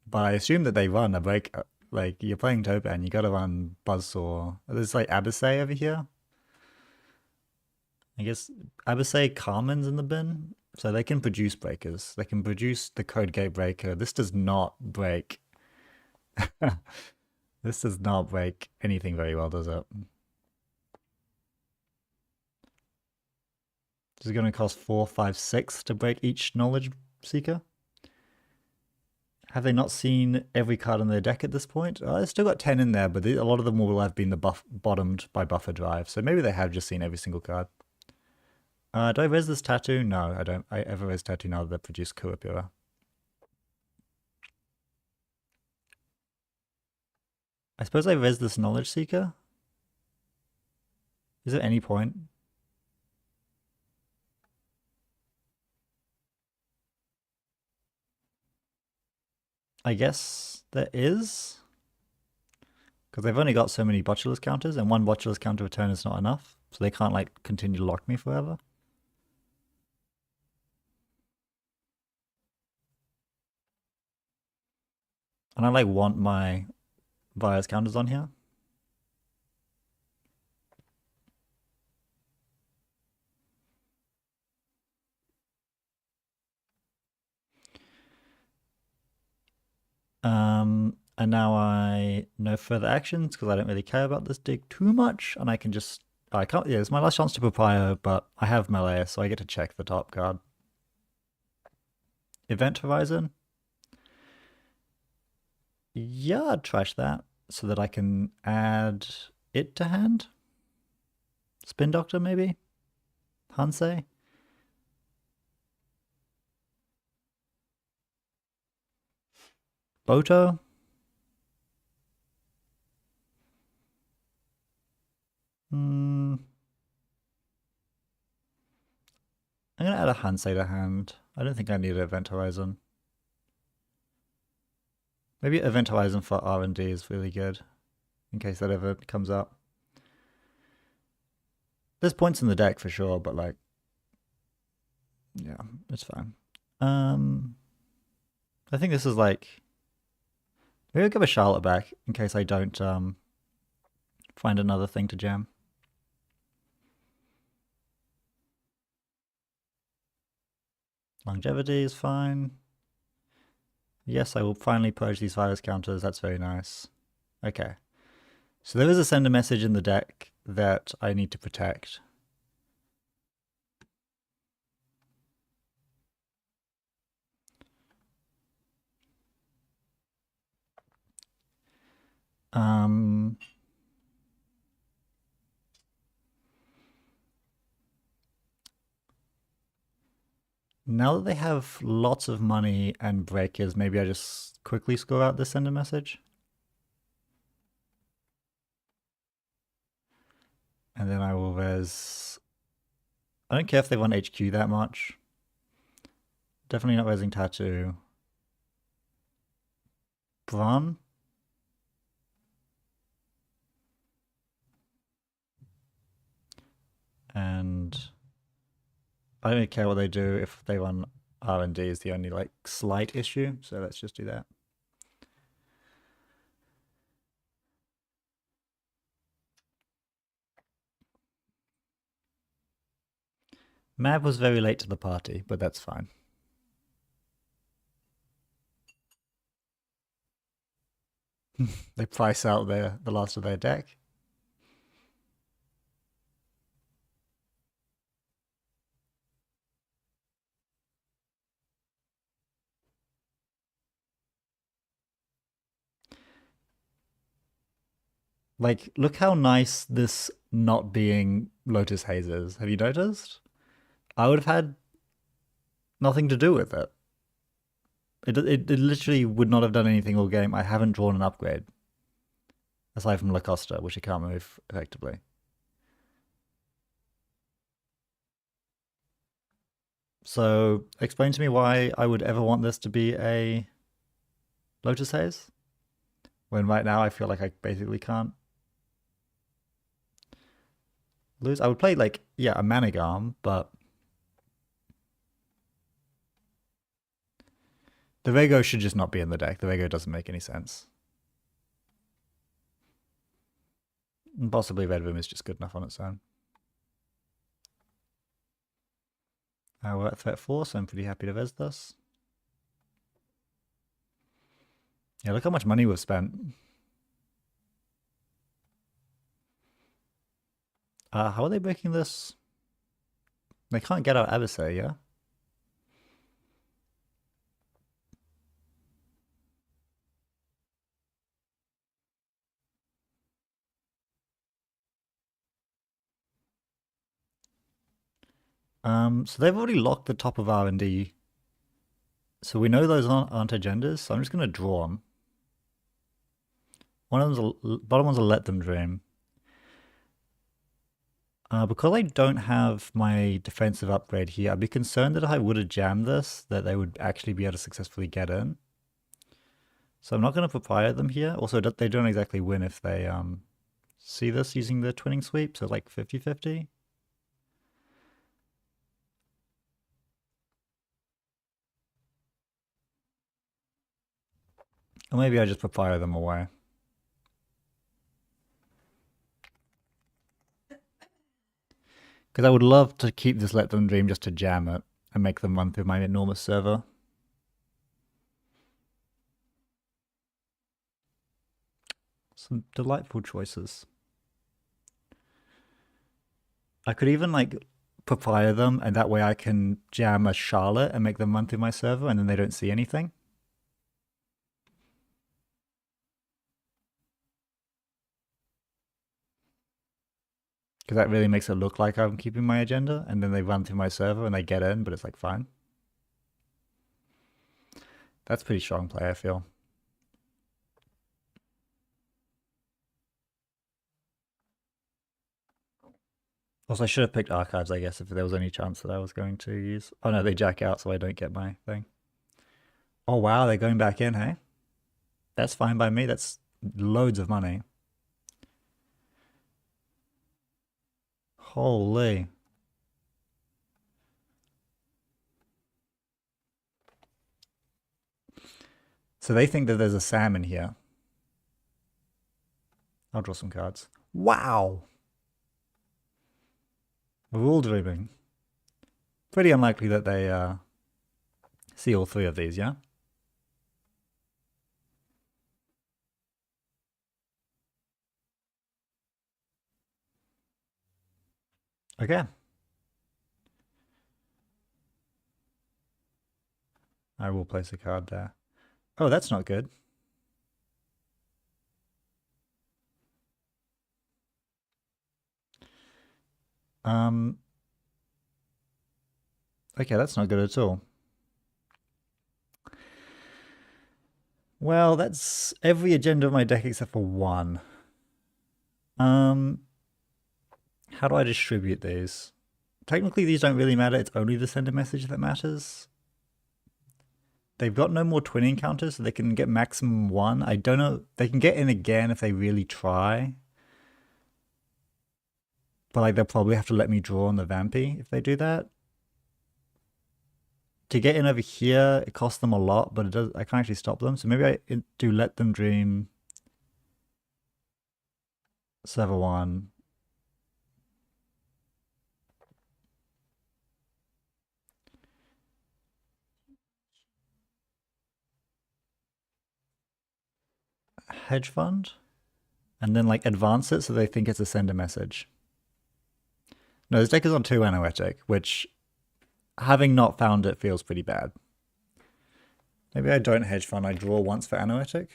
but I assume that they run a break. Like you're playing Topan, you gotta run Buzzsaw. There's like Abyssay over here. I guess Abyssay Carmen's in the bin, so they can produce breakers. They can produce the Code Gate breaker. This does not break. This does not break anything very well, does it? This is going to cost 4, 5, 6 to break each Knowledge Seeker. Have they not seen every card in their deck at this point? They've still got 10 in there, but a lot of them will have been bottomed by Buffer Drive, so maybe they have just seen every single card. Do I res this Tattoo? No, I don't. I ever res Tattoo now that they produce Kuapura. I suppose I res this Knowledge Seeker? Is there any point? I guess there is. Because they've only got so many Botulus counters, and one Botulus counter return is not enough. So they can't, like, continue to lock me forever. And I, like, want my Bias counters on here. And now I no further actions because I don't really care about this dig too much, and I can just I can't. Yeah, it's my last chance to Papaya, but I have melee, so I get to check the top card. Event Horizon. Yeah, I'd trash that so that I can add it to hand. Spin Doctor, maybe? Hansei? Boto? I'm going to add a Hansei to hand. I don't think I need an Event Horizon. Maybe Event Horizon for R&D is really good, in case that ever comes up. There's points in the deck for sure, but like... Yeah, it's fine. I think this is like maybe I'll give a Charlotte back in case I don't find another thing to jam. Longevity is fine. Yes, I will finally purge these virus counters. That's very nice. Okay. So there is a sender message in the deck that I need to protect. Now that they have lots of money and breakers, maybe I just quickly score out the sender message. And then I will res... I don't care if they want HQ that much. Definitely not resing Tattoo. Bran? And I don't really care what they do if they run R&D is the only like slight issue, so let's just do that. Mav was very late to the party, but that's fine. They price out the last of their deck. Like, look how nice this not being Lotus Haze is. Have you noticed? I would have had nothing to do with it. It literally would not have done anything all game. I haven't drawn an upgrade. Aside from Lacosta, which I can't move effectively. So, explain to me why I would ever want this to be a Lotus Haze. When right now I feel like I basically can't lose. I would play like, yeah, a Manigarm, but the Vego should just not be in the deck. The Vego doesn't make any sense. And possibly Red Room is just good enough on its own. We're at threat 4, so I'm pretty happy to res this. Yeah, look how much money we've spent. How are they breaking this? They can't get out Adversary, yeah? So they've already locked the top of R&D. So we know those aren't agendas, so I'm just going to draw them. One of them's bottom one's a Let Them Dream. Because I don't have my defensive upgrade here, I'd be concerned that if I would have jammed this, that they would actually be able to successfully get in. So I'm not going to papaya them here. Also, they don't exactly win if they see this using the twinning sweep, so like 50-50. Or maybe I just papaya them away. Because I would love to keep this Let Them Dream just to jam it and make them run through my enormous server. Some delightful choices. I could even like papaya them, and that way I can jam a Charlotte and make them run through my server, and then they don't see anything. Because that really makes it look like I'm keeping my agenda, and then they run through my server and they get in, but it's like fine. That's pretty strong play, I feel. Also, I should have picked archives, I guess, if there was any chance that I was going to use. Oh no, they jack out, so I don't get my thing. Oh wow, they're going back in, hey? That's fine by me. That's loads of money. Holy. So they think that there's a Sam in here. I'll draw some cards. Wow! We're all dreaming. Pretty unlikely that they see all three of these, yeah? Okay. I will place a card there. Oh, that's not good. Okay, that's not good at all. Well, that's every agenda of my deck except for one. How do I distribute these? Technically, these don't really matter. It's only the sender message that matters. They've got no more twinning counters, so they can get maximum one. I don't know. They can get in again if they really try. But like, they'll probably have to let me draw on the Vampy if they do that. To get in over here, it costs them a lot, but it does. I can't actually stop them. So maybe I do let them dream. Server 1. Hedge fund. And then like advance it so they think it's a sender message. No, this deck is on 2 Anoetic, which having not found it feels pretty bad. Maybe I don't hedge fund, I draw once for Anoetic.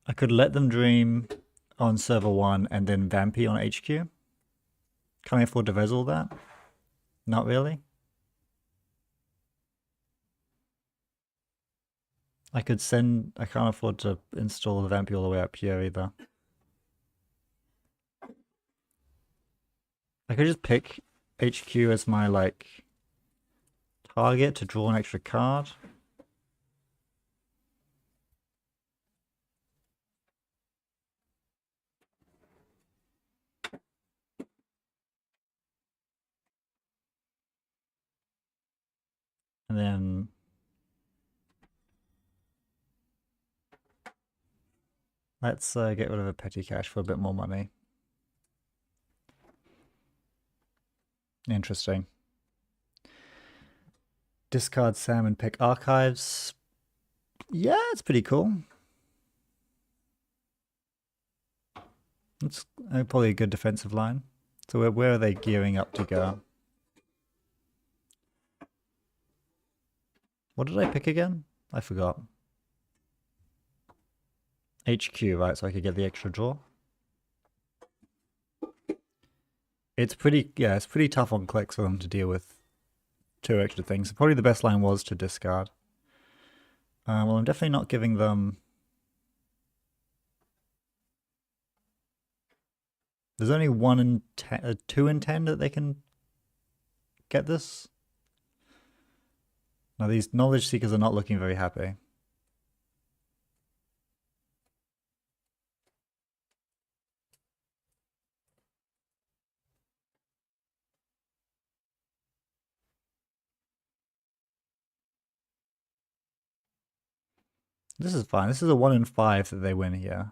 I could let them dream on server 1 and then Vampy on HQ. Can I afford to Vezel that? Not really. I can't afford to install the Vampy all the way up here either. I could just pick HQ as my like target to draw an extra card. And then let's get rid of a petty cash for a bit more money. Interesting. Discard Sam and pick archives. Yeah, it's pretty cool. It's probably a good defensive line. So where are they gearing up to go? What did I pick again? I forgot. HQ, right? So I could get the extra draw. It's pretty tough on clicks for them to deal with 2 extra things. Probably the best line was to discard. Well, I'm definitely not giving them... There's only 1 in 10, 2 in 10 that they can get this. Now these knowledge seekers are not looking very happy. This is fine. This is a 1 in 5 that they win here.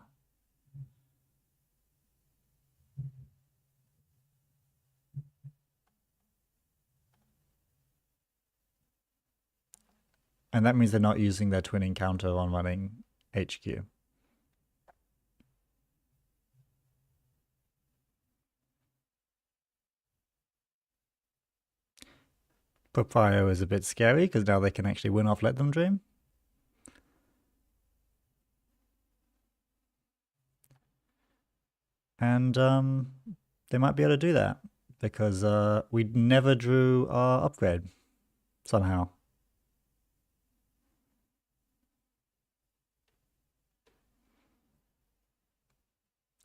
And that means they're not using their twinning counter on running HQ. Papio is a bit scary because now they can actually win off Let Them Dream. And they might be able to do that because we never drew our upgrade somehow.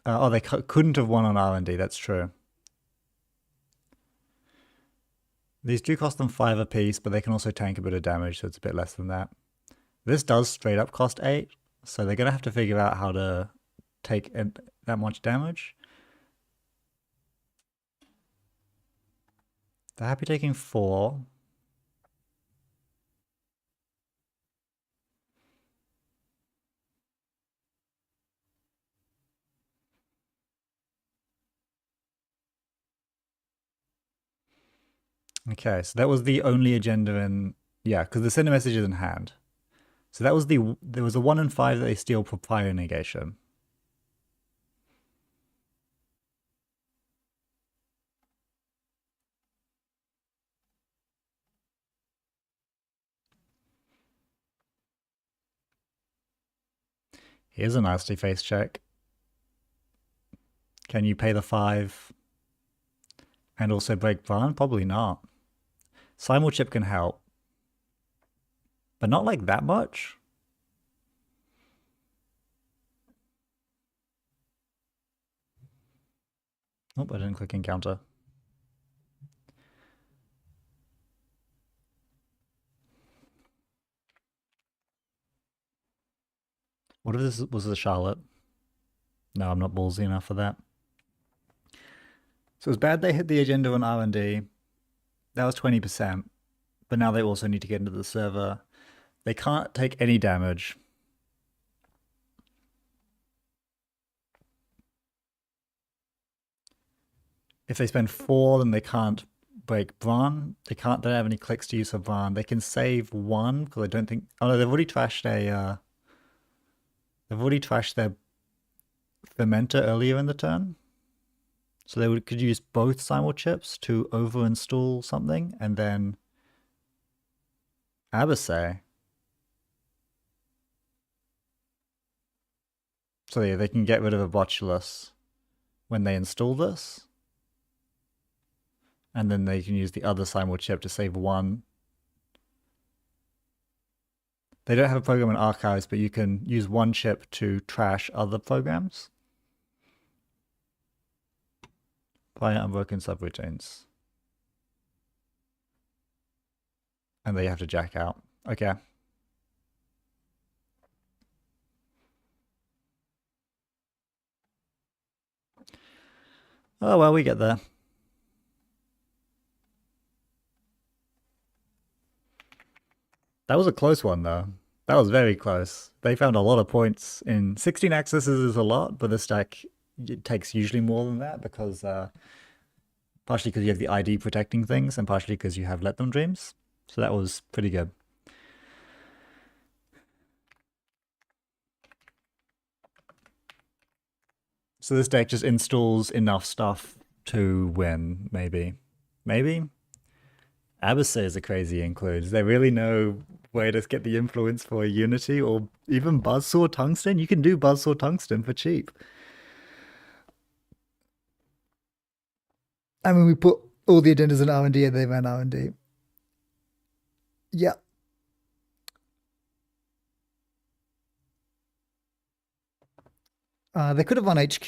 Oh, they couldn't have won on R&D, that's true. These do cost them 5 apiece, but they can also tank a bit of damage, so it's a bit less than that. This does straight up cost 8, so they're going to have to figure out how to take that much damage. They're happy taking 4. Okay, so that was the only agenda in... Yeah, because the sender message is in hand. So that was there was a 1 in 5 that they steal for fire negation. Here's a nasty face check. Can you pay the 5 and also break Bran? Probably not. Simul chip can help, but not like that much. Oh, I didn't click encounter. What if this was a Charlotte? No, I'm not ballsy enough for that. So it's bad they hit the agenda on R&D. That was 20%, but now they also need to get into the server. They can't take any damage. If they spend 4, then they can't break Bran. They don't have any clicks to use for Bran. They can save 1, because I don't think... Oh no, they've already trashed they've already trashed their Fermenter earlier in the turn. So they could use both simul chips to over-install something, and then Abyssay. So yeah, they can get rid of a Bottomless when they install this. And then they can use the other simul chip to save 1. They don't have a program in archives, but you can use 1 chip to trash other programs. Apply unbroken subroutines. And they have to jack out. Okay. Oh, well, we get there. That was a close one, though. That was very close. They found a lot of points in 16 accesses is a lot, but this deck it takes usually more than that because partially because you have the ID protecting things and partially because you have Let Them Dreams. So that was pretty good. So this deck just installs enough stuff to win, maybe. Maybe? Abyssay is a crazy include. Is there really no way to get the influence for Unity or even Buzzsaw Tungsten? You can do Buzzsaw Tungsten for cheap. I mean, we put all the agendas in R&D and they ran R&D. Yeah. They could have run HQ.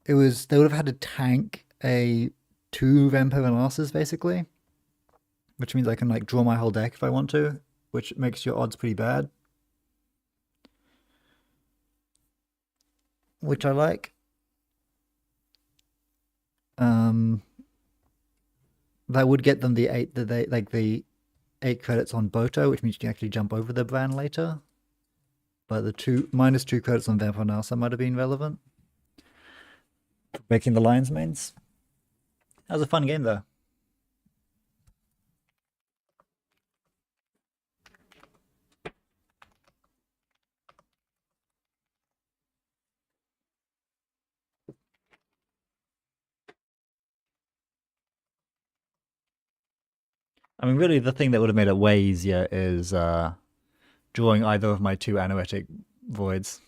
They would have had to tank a 2 Vampire Analysis, basically. Which means I can like draw my whole deck if I want to, which makes your odds pretty bad. Which I like. That would get them the 8 the 8 credits on Boto, which means you can actually jump over the brand later. But the -2 credits on Vampire Nasa might have been relevant. Making the Lions mains. That was a fun game though. I mean, really, the thing that would have made it way easier is drawing either of my 2 Anoetic Voids.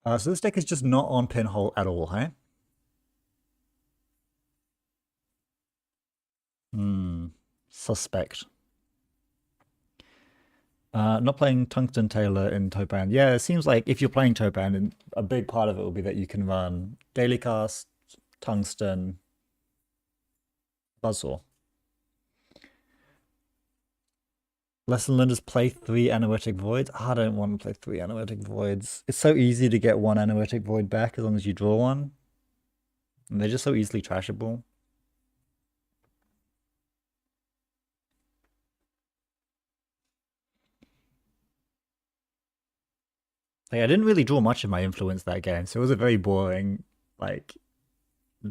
So this deck is just not on Pinhole at all, hey? Suspect. Not playing Tungsten Tailor in Topan. Yeah, it seems like if you're playing Topan, a big part of it will be that you can run Daily Cast, Tungsten, Buzzsaw. Lesson learned is play 3 Anoetic Voids. I don't want to play 3 Anoetic Voids. It's so easy to get 1 Anoetic Void back as long as you draw one. And they're just so easily trashable. Like, I didn't really draw much of my influence that game, so it was a very boring, like,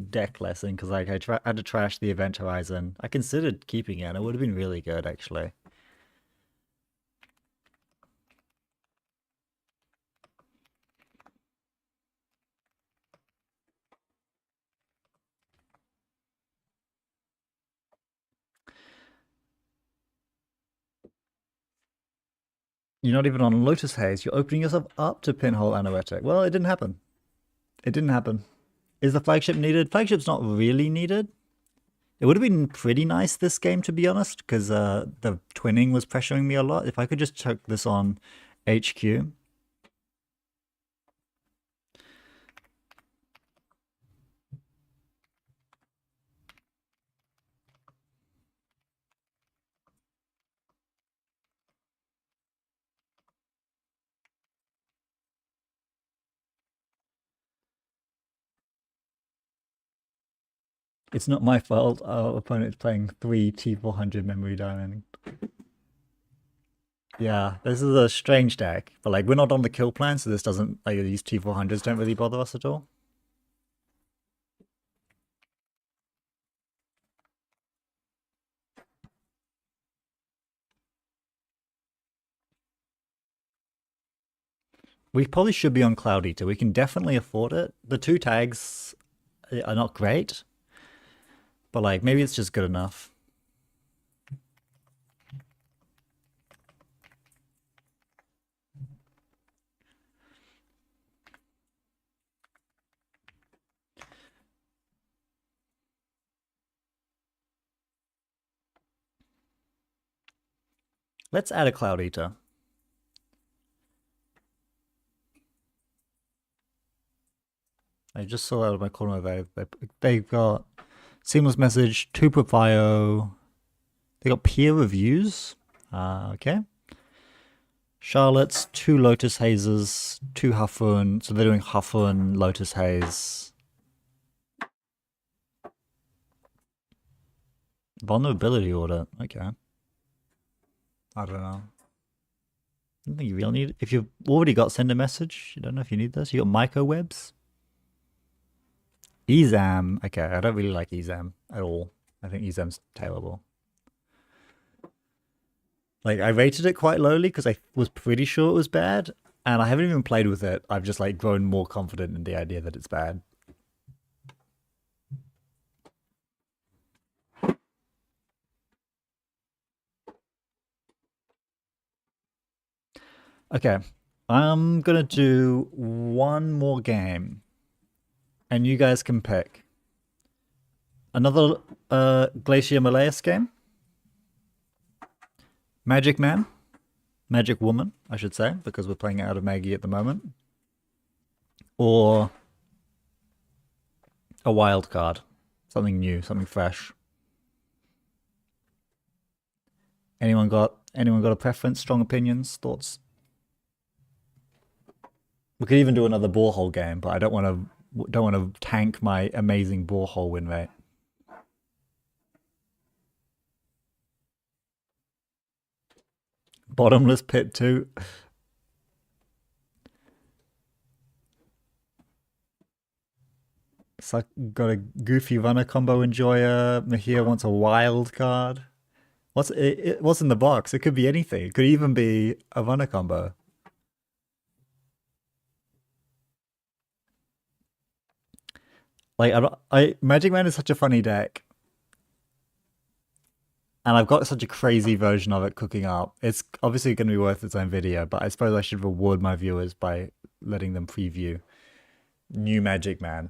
deck lesson, because like I had to trash the Event Horizon. I considered keeping it, and it would have been really good, actually. You're not even on Lotus Haze. You're opening yourself up to Pinhole Anoetic. Well, it didn't happen. It didn't happen. Is the flagship needed? Flagship's not really needed. It would have been pretty nice this game, to be honest, because the twinning was pressuring me a lot. If I could just chuck this on HQ. It's not my fault. Our opponent's playing 3 T400 memory diamond. Yeah, this is a strange deck, but like we're not on the kill plan, so this doesn't, like, these T400s don't really bother us at all. We probably should be on Cloud Eater. We can definitely afford it. The 2 tags are not great, but like maybe it's just good enough. Let's add a Cloud Eater. I just saw out of my corner they've got Seamless Message, 2 Papio. They got peer reviews. Okay. Charlotte's, 2 Lotus Hazes, 2 Hafun. So they're doing Hafun, Lotus Haze. Vulnerability order. Okay. I don't know. I don't think you really need it. If you've already got send a message, you don't know if you need this. You got microwebs. Ezam. Okay, I don't really like Ezam at all. I think Ezam's terrible. Like, I rated it quite lowly because I was pretty sure it was bad, and I haven't even played with it. I've just like grown more confident in the idea that it's bad. Okay, I'm gonna do one more game, and you guys can pick another Glacier Malaeus game, Magic Man, Magic Woman, I should say, because we're playing it out of Maggie at the moment, or a wild card, something new, something fresh. Anyone got a preference? Strong opinions, thoughts? We could even do another borehole game, but I don't want to tank my amazing borehole win rate. Bottomless pit 2. So got a goofy runner combo enjoyer. Mahir wants a wild card. What's in the box? It could be anything. It could even be a runner combo. Like I Magic Man is such a funny deck, and I've got such a crazy version of it cooking up. It's obviously going to be worth its own video, but I suppose I should reward my viewers by letting them preview new Magic Man.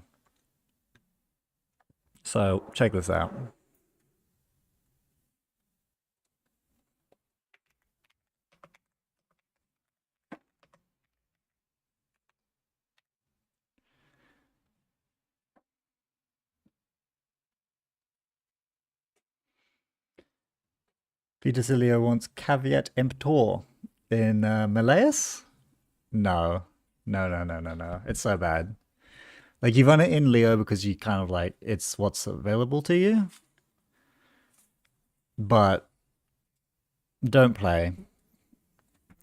So check this out. Vitacilia wants caveat emptor in Malleus? No. No, no, no, no, no. It's so bad. Like, you run it in Leo because you kind of like, it's what's available to you. But don't play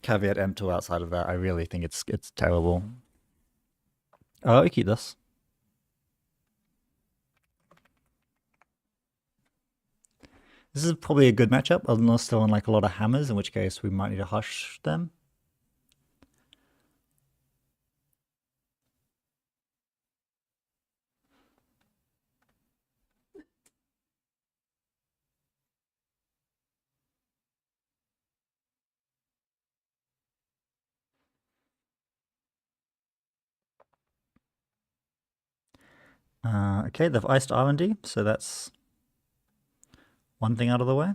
caveat emptor outside of that. I really think it's terrible. Oh, I keep this. This is probably a good matchup, unless they're on like a lot of hammers, in which case we might need to hush them. Okay, they've iced R&D, so that's one thing out of the way.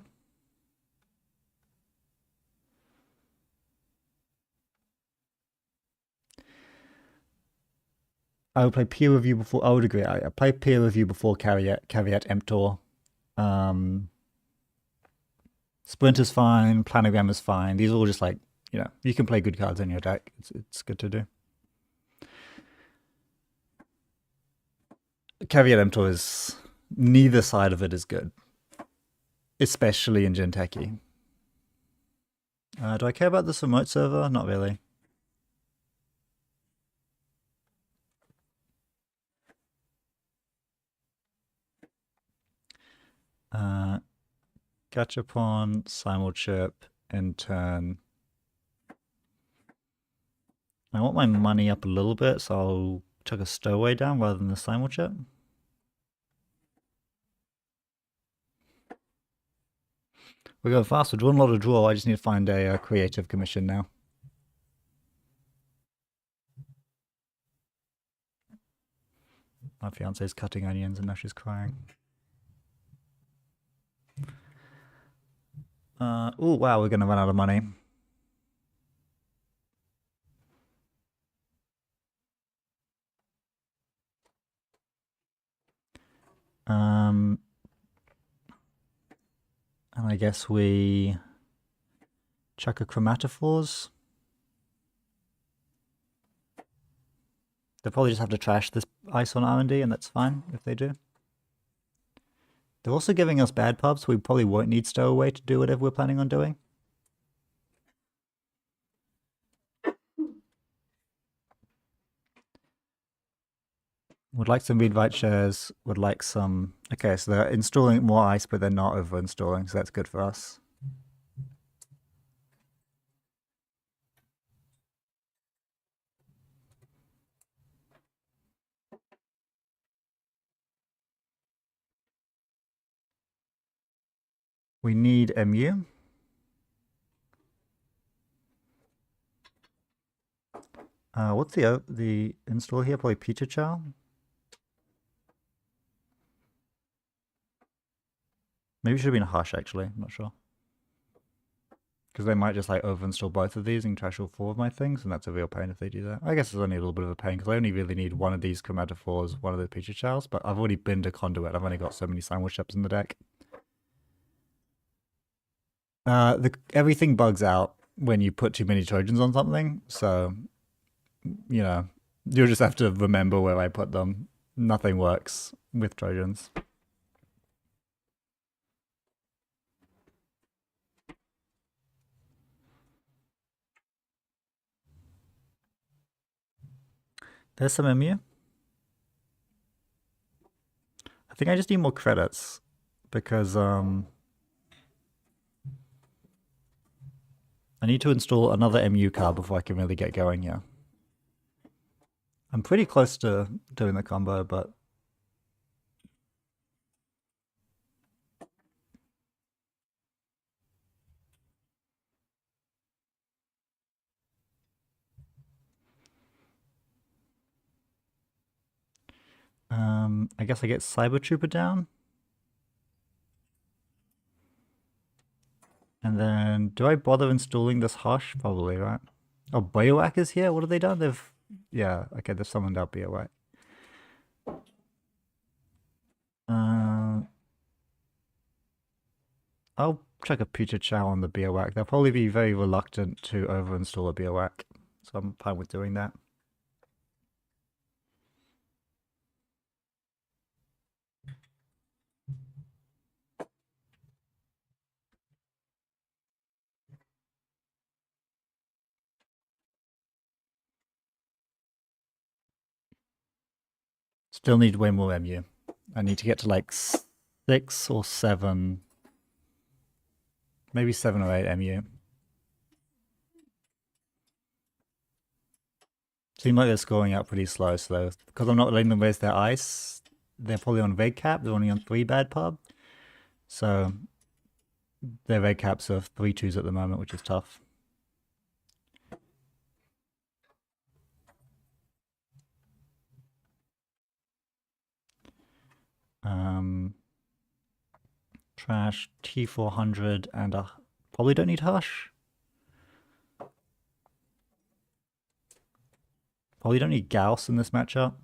I would play peer review before. I would agree. I play peer review before caveat emptor. Sprint is fine. Planogram is fine. These are all just like, you know, you can play good cards in your deck. It's good to do. Caveat emptor is, neither side of it is good, especially in Jinteki. Do I care about this remote server? Not really. Gachapon, Simulchip, and turn. I want my money up a little bit, so I'll chuck a stowaway down rather than the Simulchip. We're going fast. We're drawing a lot of draw. I just need to find a creative commission now. My fiance's cutting onions and now she's crying. Oh, wow, we're going to run out of money. And I guess we chuck a chromatophores. They'll probably just have to trash this ice on R&D, and that's fine if they do. They're also giving us bad pubs, so we probably won't need stowaway to do whatever we're planning on doing. Would like some read-write shares, would like some... Okay, so they're installing more ice, but they're not over-installing, so that's good for us. We need MU. What's the install here? Probably Peter Chow. Maybe it should have been a Hush, actually. I'm not sure. Because they might just like over-install both of these and trash all four of my things, and that's a real pain if they do that. I guess it's only a little bit of a pain, because I only really need one of these chromatophores, one of the Peter Chows, but I've already been to Conduit. I've only got so many Simulchips in the deck. Everything bugs out when you put too many Trojans on something, so, you know, you'll just have to remember where I put them. Nothing works with Trojans. There's some MU. I think I just need more credits, because I need to install another MU card before I can really get going here. I'm pretty close to doing the combo, but... I guess I get Cyber Trooper down. And then, do I bother installing this Hush? Probably, right? Oh, Biowack is here? What have they done? They've... Yeah, okay, they've summoned out Biowack. I'll check a Pucha Chow on the Biowack. They'll probably be very reluctant to over-install a Biowack, so I'm fine with doing that. Still need way more MU. I need to get to like 6 or 7, maybe 7 or 8 MU. Seem like they're scoring out pretty slow, so because I'm not letting them raise their ice, they're probably on VEG cap, they're only on 3 bad pub. So their VEG caps are 3-2s at the moment, which is tough. Trash, T400, and probably don't need Hush. Probably don't need Gauss in this matchup.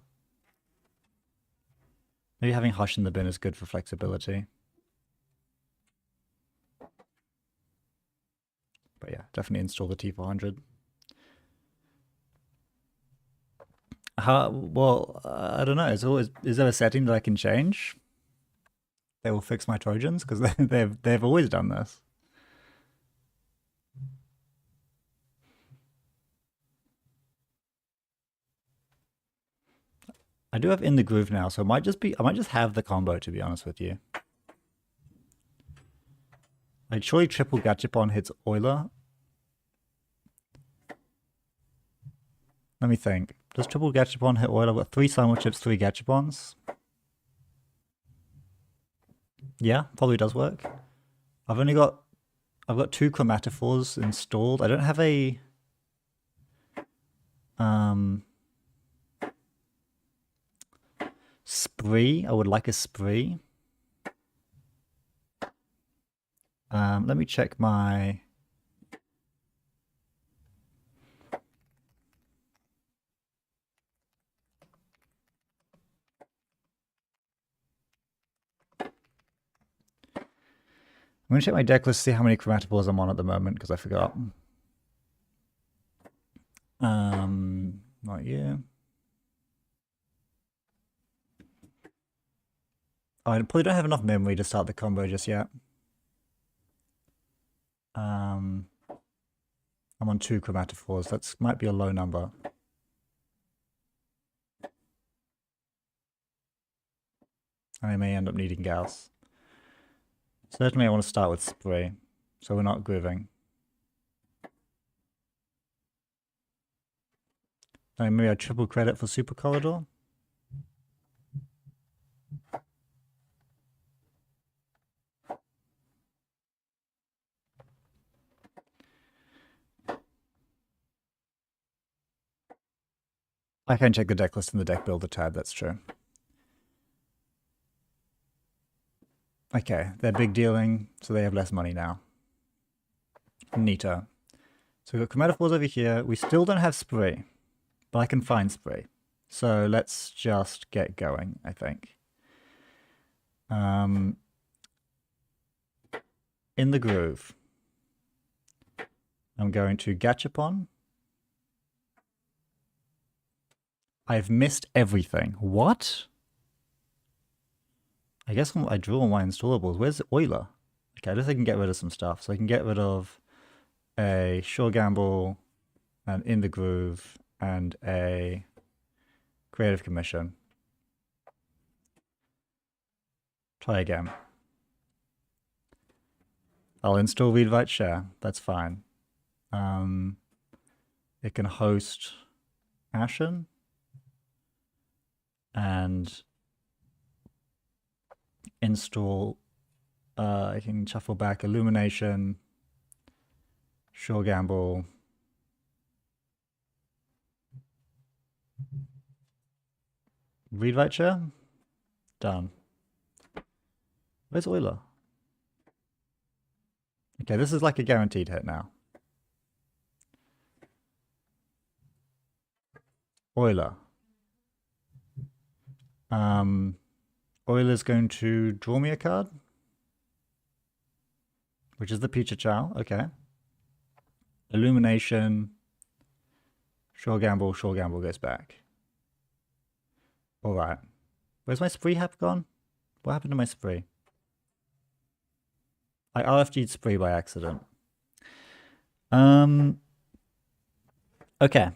Maybe having Hush in the bin is good for flexibility. But yeah, definitely install the T400. Well, I don't know. Is there a setting that I can change? They will fix my Trojans because they've always done this. I do have In the Groove now, so I might just have the combo, to be honest with you. Like, surely triple Gachapon hits Euler. Let me think. Does triple Gachapon hit Euler? I've got 3 Simul Chips, 3 Gachapons. Yeah, probably does work. I've got 2 Chromatophores installed. I don't have a spree. I would like a spree. Let me check my... I'm going to check my deck list to see how many Chromatophores I'm on at the moment, because I forgot. Not you. Oh, I probably don't have enough memory to start the combo just yet. I'm on 2 Chromatophores. That might be a low number. I may end up needing Gauss. Certainly I want to start with Spray, so we're not grooving. Maybe a triple credit for Super Corridor. I can check the deck list in the deck builder tab, that's true. Okay, they're big dealing, so they have less money now. Neato. So we've got Chromatophores over here. We still don't have Spray, but I can find Spray. So let's just get going, I think. In the Groove, I'm going to Gachapon. I've missed everything. What? I guess I drew all my installables. Where's Euler? Okay, I guess I can get rid of some stuff. So I can get rid of a Sure Gamble, and In the Groove, and a Creative Commission. Try again. I'll install Read Write Share. That's fine. It can host Ashen and install. I can shuffle back Illumination, Sure Gamble, Read Write Share. Done. Where's Euler? Okay, this is like a guaranteed hit now. Euler. Euler's going to draw me a card. which is the Peach Chow. Okay. Illumination. Sure gamble goes back. All right. Where's my spree hap gone? What happened to my spree? I RFG'd spree by accident. Okay,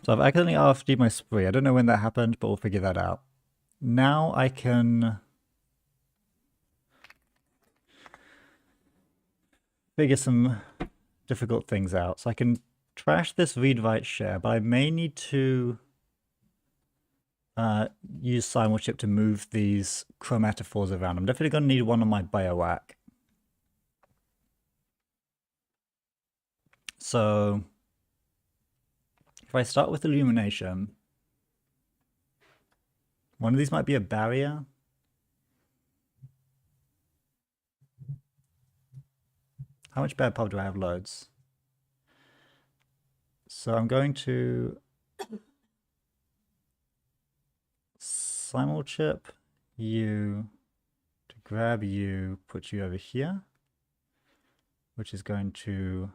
so I've accidentally RFG'd my spree. I don't know when that happened, but we'll figure that out. Now I can figure some difficult things out. So I can trash this read write share, but I may need to use simulchip to move these chromatophores around. I'm definitely going to need one on my bioac. So if I start with illumination, one of these might be a barrier. How much bad pub do I have? Loads. So I'm going to simulchip you to grab you, put you over here, which is going to,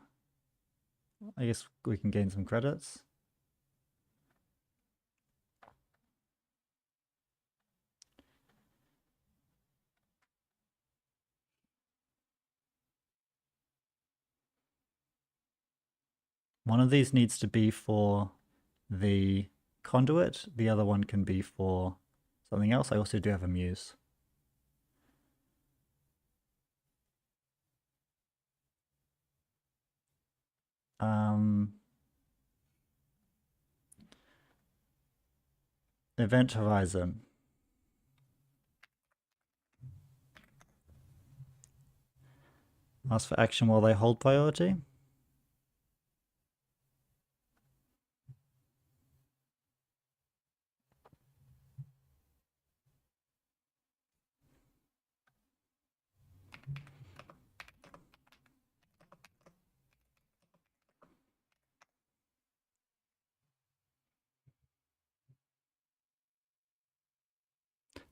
I guess we can gain some credits. One of these needs to be for the conduit. The other one can be for something else. I also do have a muse. Event horizon. Ask for action while they hold priority.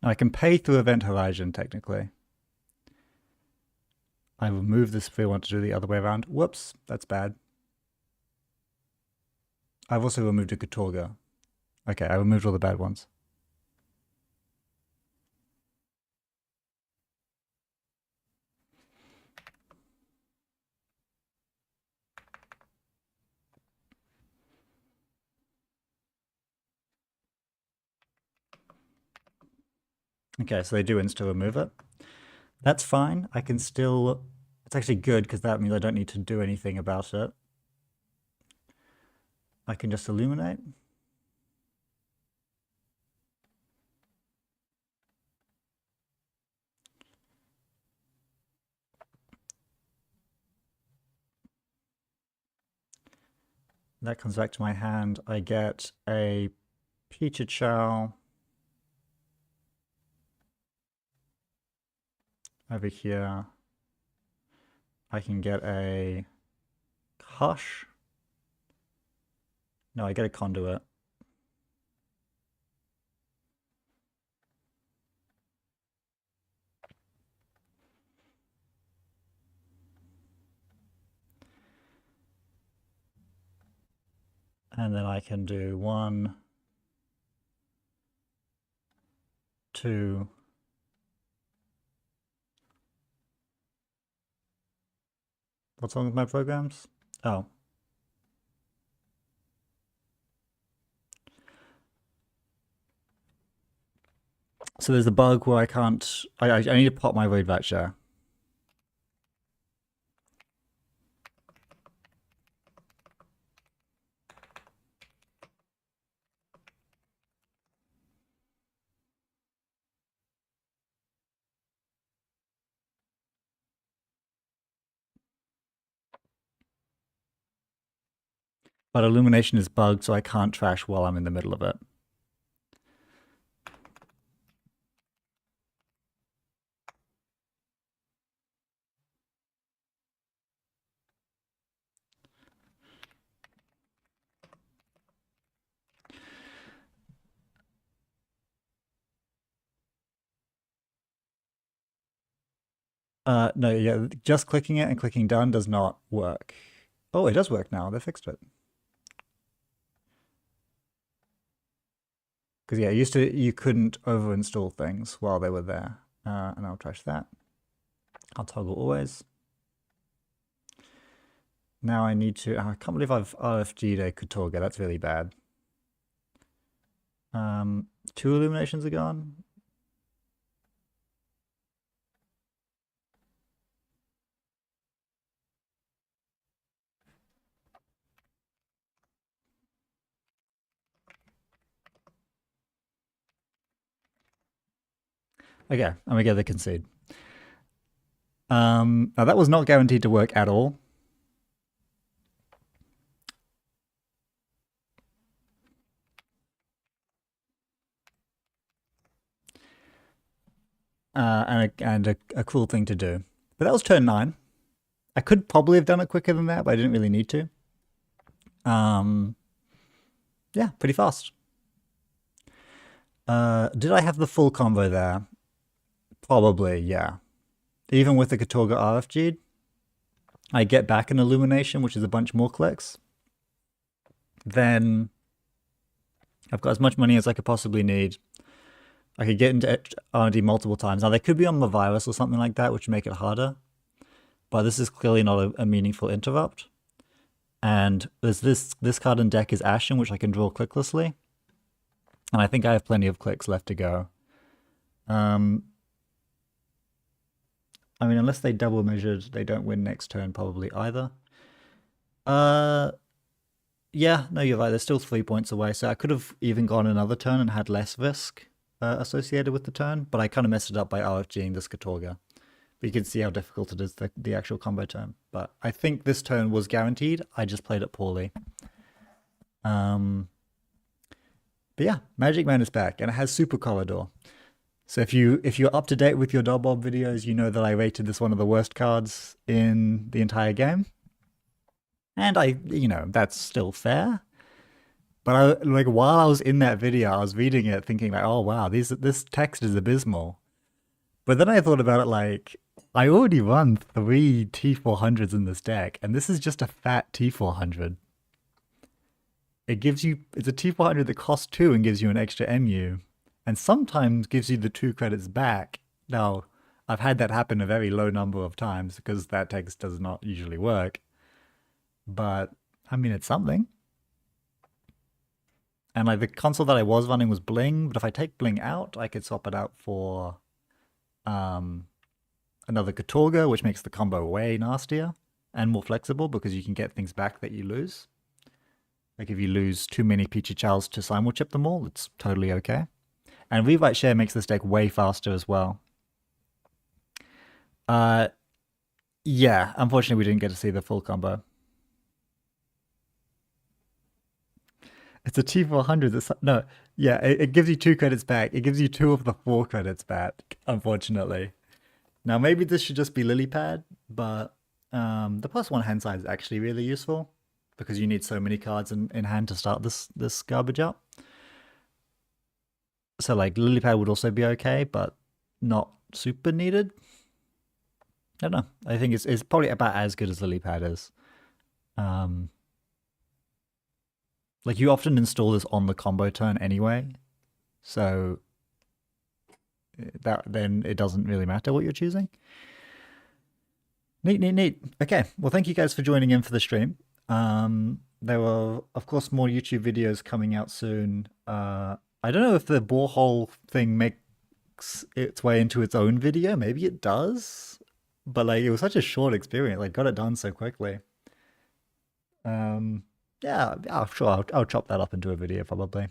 Now I can pay through event horizon technically. I remove this if I want to do the other way around. Whoops, that's bad. I've also removed a Katorga. Okay, I removed all the bad ones. Okay, so they do insta remove it. That's fine. I can still, it's actually good because that means I don't need to do anything about it. I can just illuminate. That comes back to my hand. I get a Pichichow over here. I can get a Hush. No, I get a Conduit. And then I can do 1, 2. What's wrong with my programs? Oh. So there's a bug where I can't, I need to pop my raid voucher. But illumination is bugged, so I can't trash while I'm in the middle of it. No, yeah, just clicking it and clicking done does not work. Oh, it does work now. They fixed it. Because yeah, used to you couldn't over-install things while they were there. And I'll trash that. I'll toggle always. Now I need to. I can't believe I've RFG'd a Katorga. That's really bad. 2 illuminations are gone. Okay, I'm gonna get the concede. Now that was not guaranteed to work at all. And a cool thing to do. But that was turn 9. I could probably have done it quicker than that, but I didn't really need to. Yeah, pretty fast. Did I have the full combo there? Probably, yeah. Even with the Katorga RFG'd, I get back an illumination, which is a bunch more clicks. Then I've got as much money as I could possibly need. I could get into R&D multiple times. Now, they could be on the virus or something like that, which would make it harder. But this is clearly not a meaningful interrupt. And there's this card in deck is Ashen, which I can draw clicklessly. And I think I have plenty of clicks left to go. I mean, unless they double measured, they don't win next turn probably either. Yeah, no, you're right. They're still 3 points away. So I could have even gone another turn and had less risk associated with the turn. But I kind of messed it up by RFGing this Katorga. But you can see how difficult it is, the actual combo turn. But I think this turn was guaranteed. I just played it poorly. But yeah, Magic Man is back, and it has Super Corridor. So if you're up to date with your Dobob videos, you know that I rated this one of the worst cards in the entire game. And that's still fair. But while I was in that video, I was reading it thinking like, oh wow, this text is abysmal. But then I thought about it like, I already run 3 T400s in this deck, and this is just a fat T400. It's a T400 that costs 2 and gives you an extra MU, and sometimes gives you the 2 credits back. Now, I've had that happen a very low number of times because that text does not usually work. But, I mean, it's something. And like the console that I was running was Bling, but if I take Bling out, I could swap it out for another Katorga, which makes the combo way nastier and more flexible because you can get things back that you lose. Like if you lose too many Pichichals to simul chip them all, it's totally okay. And Rewrite Share makes this deck way faster as well. Yeah, unfortunately we didn't get to see the full combo. It's a T400. No, yeah, it gives you 2 credits back. It gives you 2 of the 4 credits back, unfortunately. Now, maybe this should just be lily pad, but the +1 hand size is actually really useful because you need so many cards in hand to start this garbage up. So, like, lily pad would also be okay, but not super needed. I don't know. I think it's probably about as good as lily pad is. Like, you often install this on the combo turn anyway, so then it doesn't really matter what you're choosing. Neat. Okay, well, thank you guys for joining in for the stream. There were, of course, more YouTube videos coming out soon. I don't know if the borehole thing makes its way into its own video. Maybe it does, but like it was such a short experience. Like, got it done so quickly. Yeah, sure. I'll chop that up into a video probably.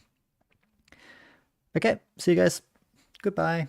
Okay, see you guys. Goodbye.